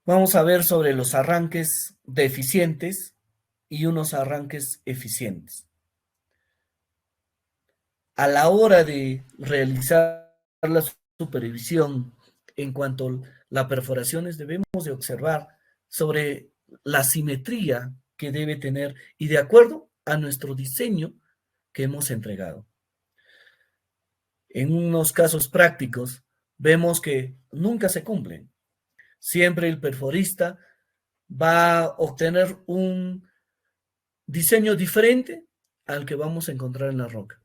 Vamos a ver sobre los arranques deficientes y unos arranques eficientes. A la hora de realizar la supervisión en cuanto a las perforaciones, debemos de observar sobre la simetría que debe tener y de acuerdo a nuestro diseño que hemos entregado. En unos casos prácticos, vemos que nunca se cumplen. Siempre el perforista va a obtener un diseño diferente al que vamos a encontrar en la roca.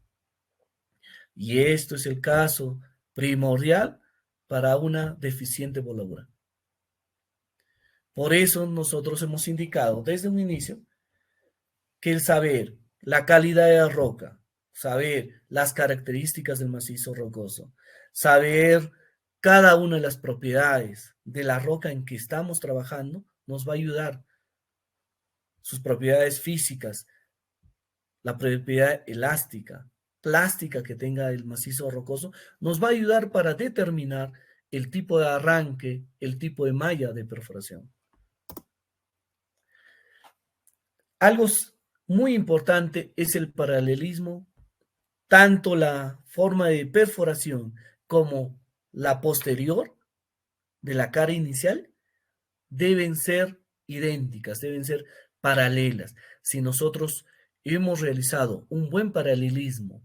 Y esto es el caso primordial para una deficiente voladura. Por eso nosotros hemos indicado desde un inicio que el saber la calidad de la roca, saber las características del macizo rocoso, saber cada una de las propiedades de la roca en que estamos trabajando, nos va a ayudar. Sus propiedades físicas, la propiedad elástica, plástica que tenga el macizo rocoso, nos va a ayudar para determinar el tipo de arranque, el tipo de malla de perforación. Algo muy importante es el paralelismo, tanto la forma de perforación como la posterior de la cara inicial deben ser idénticas, deben ser paralelas. Si nosotros hemos realizado un buen paralelismo,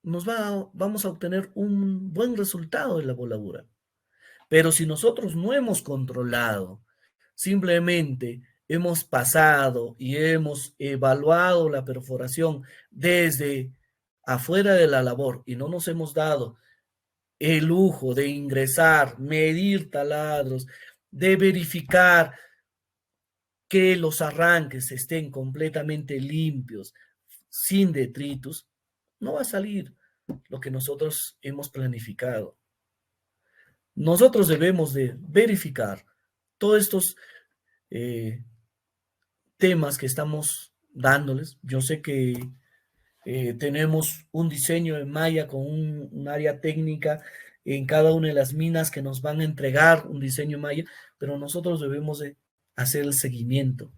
vamos a obtener un buen resultado de la voladura. Pero si nosotros no hemos controlado, simplemente hemos pasado y hemos evaluado la perforación desde afuera de la labor y no nos hemos dado el lujo de ingresar, medir taladros, de verificar que los arranques estén completamente limpios, sin detritus, no va a salir lo que nosotros hemos planificado. Nosotros debemos de verificar todos estos temas que estamos dándoles. Yo sé que tenemos un diseño de malla con un área técnica en cada una de las minas que nos van a entregar un diseño malla, pero nosotros debemos de hacer el seguimiento.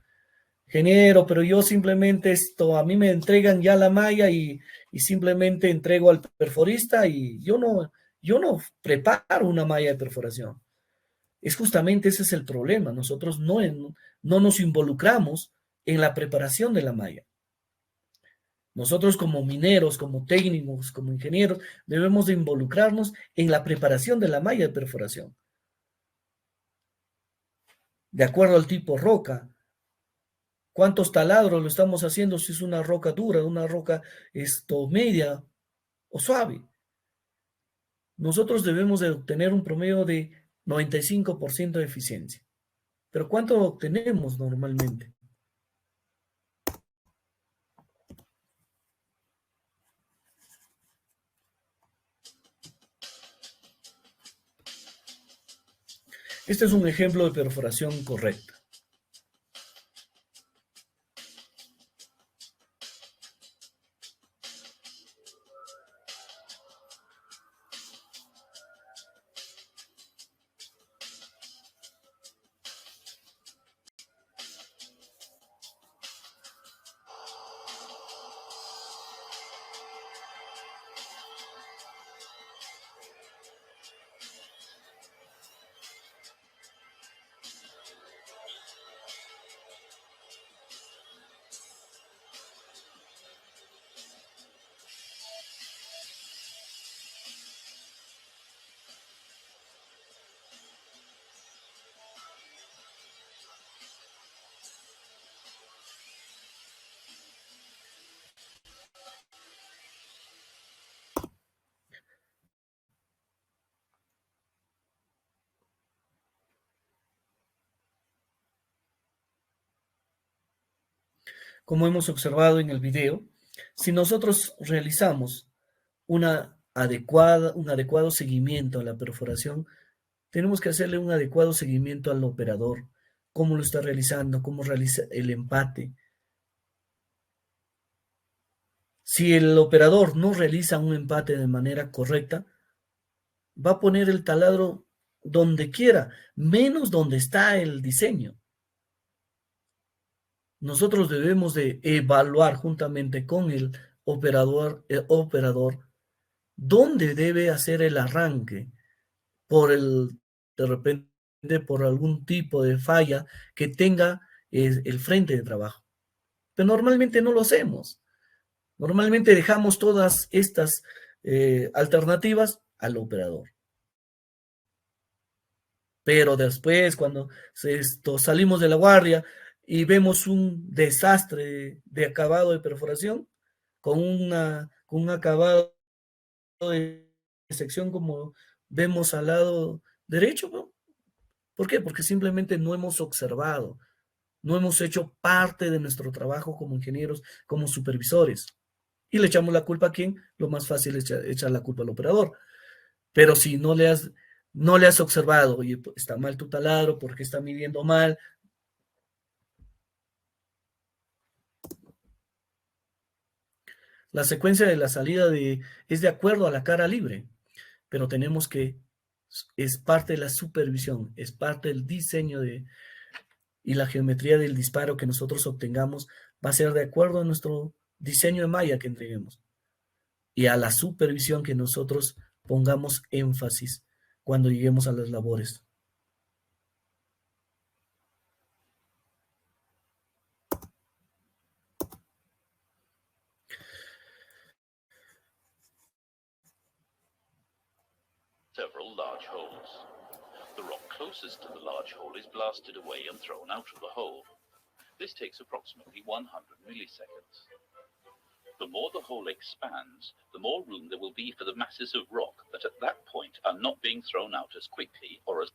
Ingeniero, pero yo simplemente a mí me entregan ya la malla y simplemente entrego al perforista y yo no preparo una malla de perforación. Es justamente ese es el problema. Nosotros no nos involucramos en la preparación de la malla. Nosotros como mineros, como técnicos, como ingenieros, debemos de involucrarnos en la preparación de la malla de perforación. De acuerdo al tipo roca, ¿cuántos taladros lo estamos haciendo? Si es una roca dura, una roca media o suave. Nosotros debemos de obtener un promedio de 95% de eficiencia. Pero ¿cuánto obtenemos normalmente? Este es un ejemplo de perforación correcta. Como hemos observado en el video, si nosotros realizamos un adecuado seguimiento a la perforación, tenemos que hacerle un adecuado seguimiento al operador, cómo lo está realizando, cómo realiza el empate. Si el operador no realiza un empate de manera correcta, va a poner el taladro donde quiera, menos donde está el diseño. Nosotros debemos de evaluar juntamente con el operador dónde debe hacer el arranque de repente, por algún tipo de falla que tenga el frente de trabajo. Pero normalmente no lo hacemos. Normalmente dejamos todas estas alternativas al operador. Pero después, cuando salimos de la guardia y vemos un desastre de acabado de perforación, con un acabado de sección como vemos al lado derecho, ¿no? ¿Por qué? Porque simplemente no hemos observado, no hemos hecho parte de nuestro trabajo como ingenieros, como supervisores. Y le echamos la culpa a quién, lo más fácil es echar la culpa al operador. Pero si no le has observado, oye, está mal tu taladro, ¿por qué está midiendo mal? La secuencia de la salida es de acuerdo a la cara libre, pero es parte de la supervisión, es parte del diseño y la geometría del disparo que nosotros obtengamos va a ser de acuerdo a nuestro diseño de malla que entreguemos y a la supervisión que nosotros pongamos énfasis cuando lleguemos a las labores. Several large holes. The rock closest to the large hole is blasted away and thrown out of the hole. This takes approximately 100 milliseconds. The more the hole expands, the more room there will be for the masses of rock that at that point are not being thrown out as quickly or as...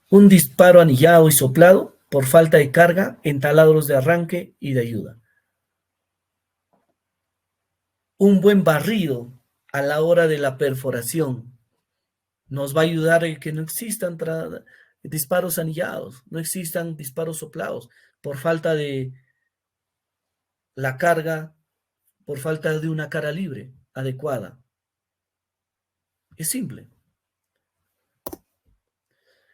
Un disparo anillado y soplado por falta de carga en taladros de arranque y de ayuda. Un buen barrido a la hora de la perforación nos va a ayudar a que no existan disparos anillados, no existan disparos soplados por falta de la carga, por falta de una cara libre adecuada. Es simple.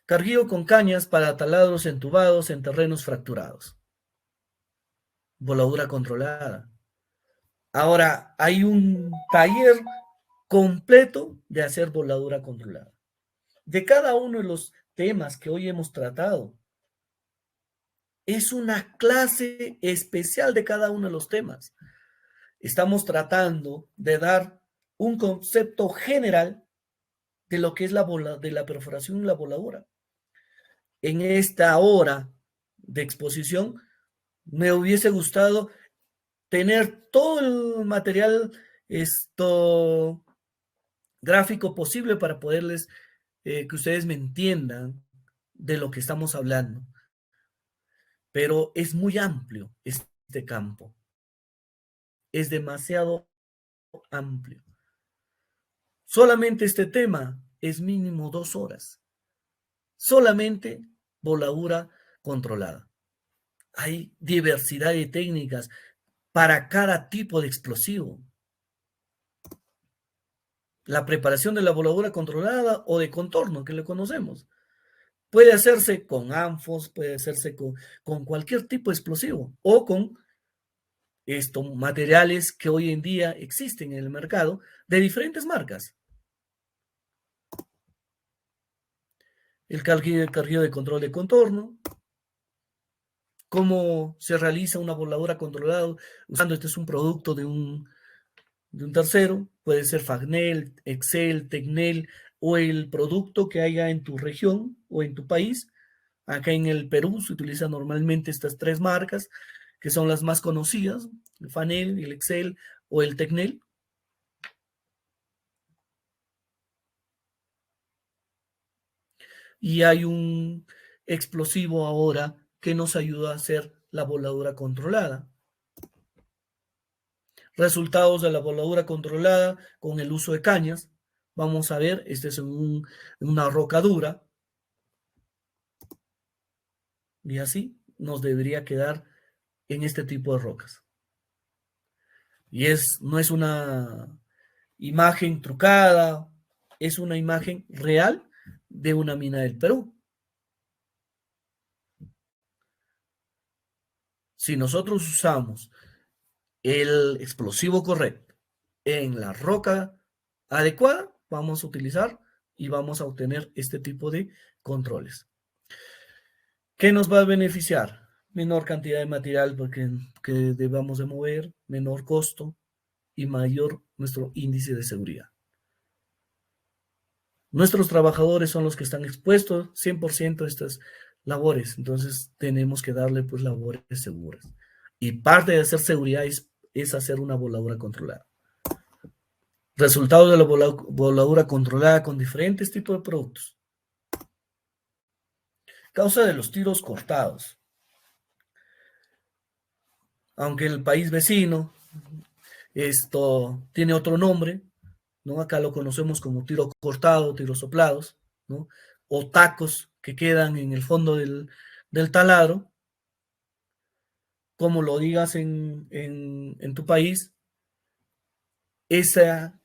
Carguío con cañas para taladros entubados en terrenos fracturados. Voladura controlada. Ahora hay un taller completo de hacer voladura controlada. De cada uno de los temas que hoy hemos tratado, es una clase especial de cada uno de los temas. Estamos tratando de dar un concepto general de lo que es de la perforación y la voladura. En esta hora de exposición, me hubiese gustado tener todo el material gráfico posible para poderles, que ustedes me entiendan de lo que estamos hablando. Pero es muy amplio este campo. Es demasiado amplio. Solamente este tema es mínimo 2 horas. Solamente voladura controlada. Hay diversidad de técnicas para cada tipo de explosivo. La preparación de la voladura controlada o de contorno, que le conocemos, puede hacerse con anfos, puede hacerse con cualquier tipo de explosivo o con materiales que hoy en día existen en el mercado de diferentes marcas. El carguillo de control de contorno, cómo se realiza una voladura controlada usando, este es un producto de un tercero, puede ser Fagnel, Excel, Tecnel o el producto que haya en tu región o en tu país. Acá en el Perú se utilizan normalmente estas 3 marcas que son las más conocidas, el Fanel, el Excel o el Tecnel. Y hay un explosivo ahora que nos ayuda a hacer la voladura controlada. Resultados de la voladura controlada con el uso de cañas. Vamos a ver, este es una roca dura. Y así, nos debería quedar en este tipo de rocas. Y no es una imagen trucada, es una imagen real de una mina del Perú. Si nosotros usamos el explosivo correcto en la roca adecuada, vamos a utilizar y vamos a obtener este tipo de controles. ¿Qué nos va a beneficiar? Menor cantidad de material que debamos de mover, menor costo y mayor nuestro índice de seguridad. Nuestros trabajadores son los que están expuestos 100% a estas labores, entonces tenemos que darle pues labores seguras. Y parte de hacer seguridad es hacer una voladura controlada. Resultado de la voladura controlada con diferentes tipos de productos. Causa de los tiros cortados. Aunque el país vecino esto tiene otro nombre, ¿no? Acá lo conocemos como tiro cortado, tiros soplados, ¿no? O tacos que quedan en el fondo del taladro, como lo digas en tu país, esa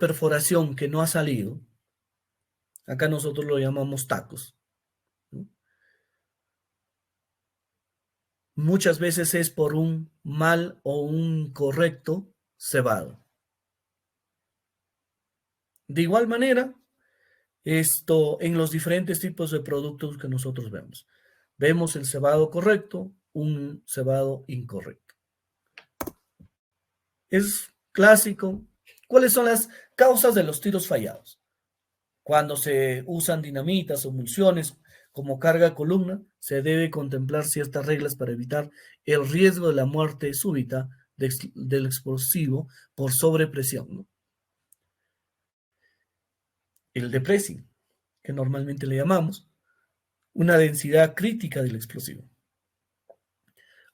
perforación que no ha salido, acá nosotros lo llamamos tacos, ¿no? Muchas veces es por un mal o un correcto cebado. De igual manera, esto en los diferentes tipos de productos que nosotros vemos. Vemos el cebado correcto, un cebado incorrecto. Es clásico. ¿Cuáles son las causas de los tiros fallados? Cuando se usan dinamitas o municiones como carga columna, se debe contemplar ciertas reglas para evitar el riesgo de la muerte súbita del explosivo por sobrepresión, ¿no? El depressing, que normalmente le llamamos, una densidad crítica del explosivo.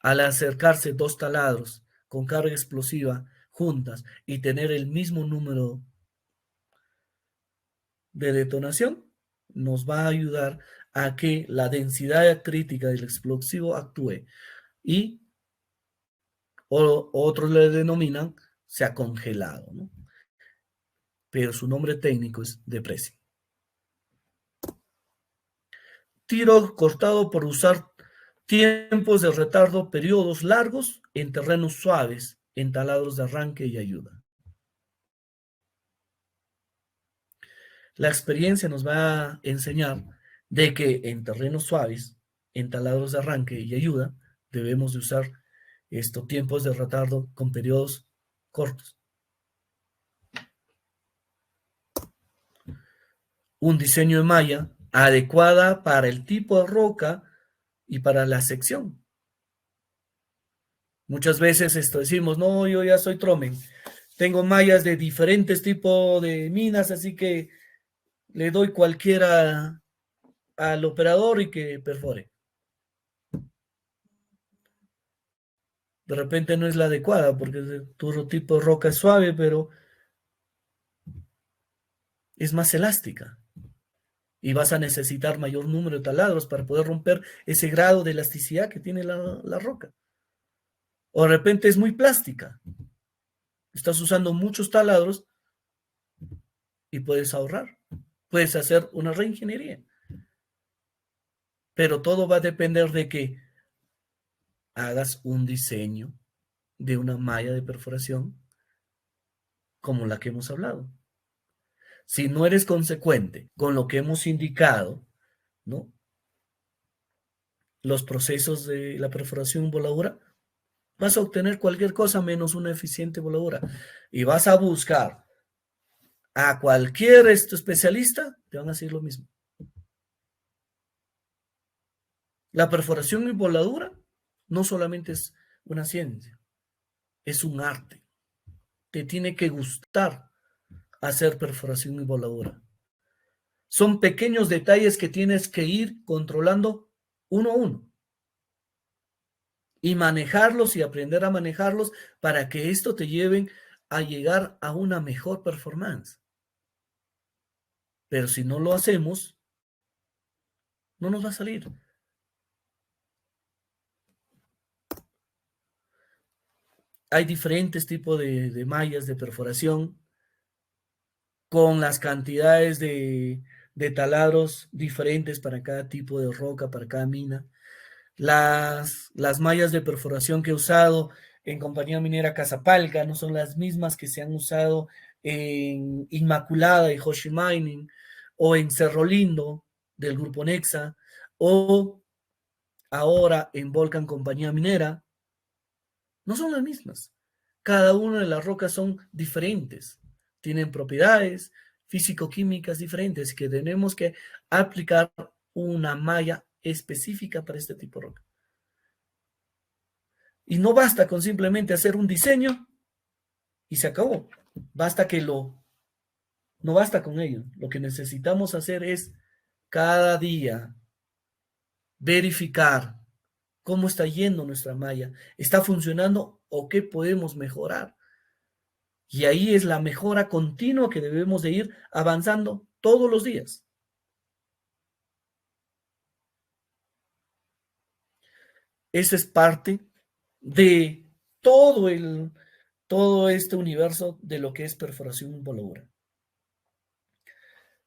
Al acercarse dos taladros con carga explosiva juntas y tener el mismo número de detonación, nos va a ayudar a que la densidad crítica del explosivo actúe y otros le denominan se ha congelado, ¿no? Pero su nombre técnico es depresión. Tiro cortado por usar tiempos de retardo, periodos largos en terrenos suaves, en taladros de arranque y ayuda. La experiencia nos va a enseñar de que en terrenos suaves, en taladros de arranque y ayuda, debemos de usar estos tiempos de retardo con periodos cortos. Un diseño de malla adecuada para el tipo de roca y para la sección. Muchas veces decimos, no, yo ya soy tromen, tengo mallas de diferentes tipos de minas, así que le doy cualquiera al operador y que perfore. De repente no es la adecuada porque tu tipo de roca es suave, pero es más elástica. Y vas a necesitar mayor número de taladros para poder romper ese grado de elasticidad que tiene la roca. O de repente es muy plástica. Estás usando muchos taladros y puedes ahorrar. Puedes hacer una reingeniería. Pero todo va a depender de que hagas un diseño de una malla de perforación como la que hemos hablado. Si no eres consecuente con lo que hemos indicado, ¿no? Los procesos de la perforación voladura, vas a obtener cualquier cosa menos una eficiente voladura. Y vas a buscar a cualquier especialista, te van a decir lo mismo. La perforación y voladura no solamente es una ciencia, es un arte. Te tiene que gustar hacer perforación y voladura. Son pequeños detalles que tienes que ir controlando uno a uno y manejarlos y aprender a manejarlos para que esto te lleve a llegar a una mejor performance. Pero si no lo hacemos, no nos va a salir. hay diferentes tipos de mallas de perforación con las cantidades de taladros diferentes para cada tipo de roca, para cada mina. Las mallas de perforación que he usado en Compañía Minera Casapalca no son las mismas que se han usado en Inmaculada y Hoshi Mining, o en Cerro Lindo del Grupo Nexa, o ahora en Volcan Compañía Minera. No son las mismas. Cada una de las rocas son diferentes, tienen propiedades físico-químicas diferentes, que tenemos que aplicar una malla específica para este tipo de roca. Y no basta con simplemente hacer un diseño y se acabó. No basta con ello. Lo que necesitamos hacer es cada día verificar cómo está yendo nuestra malla, está funcionando o qué podemos mejorar. Y ahí es la mejora continua que debemos de ir avanzando todos los días. Eso es parte de todo este universo de lo que es perforación involucral.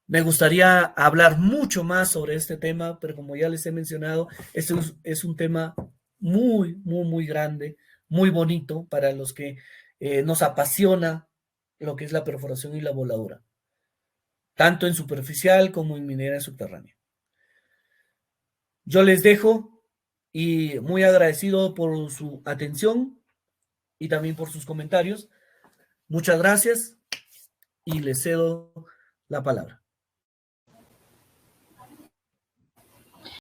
Me gustaría hablar mucho más sobre este tema, pero como ya les he mencionado, este es un tema muy grande, muy bonito para los que nos apasiona lo que es la perforación y la voladura, tanto en superficial como en minera subterránea. Yo les dejo y muy agradecido por su atención y también por sus comentarios. Muchas gracias y les cedo la palabra.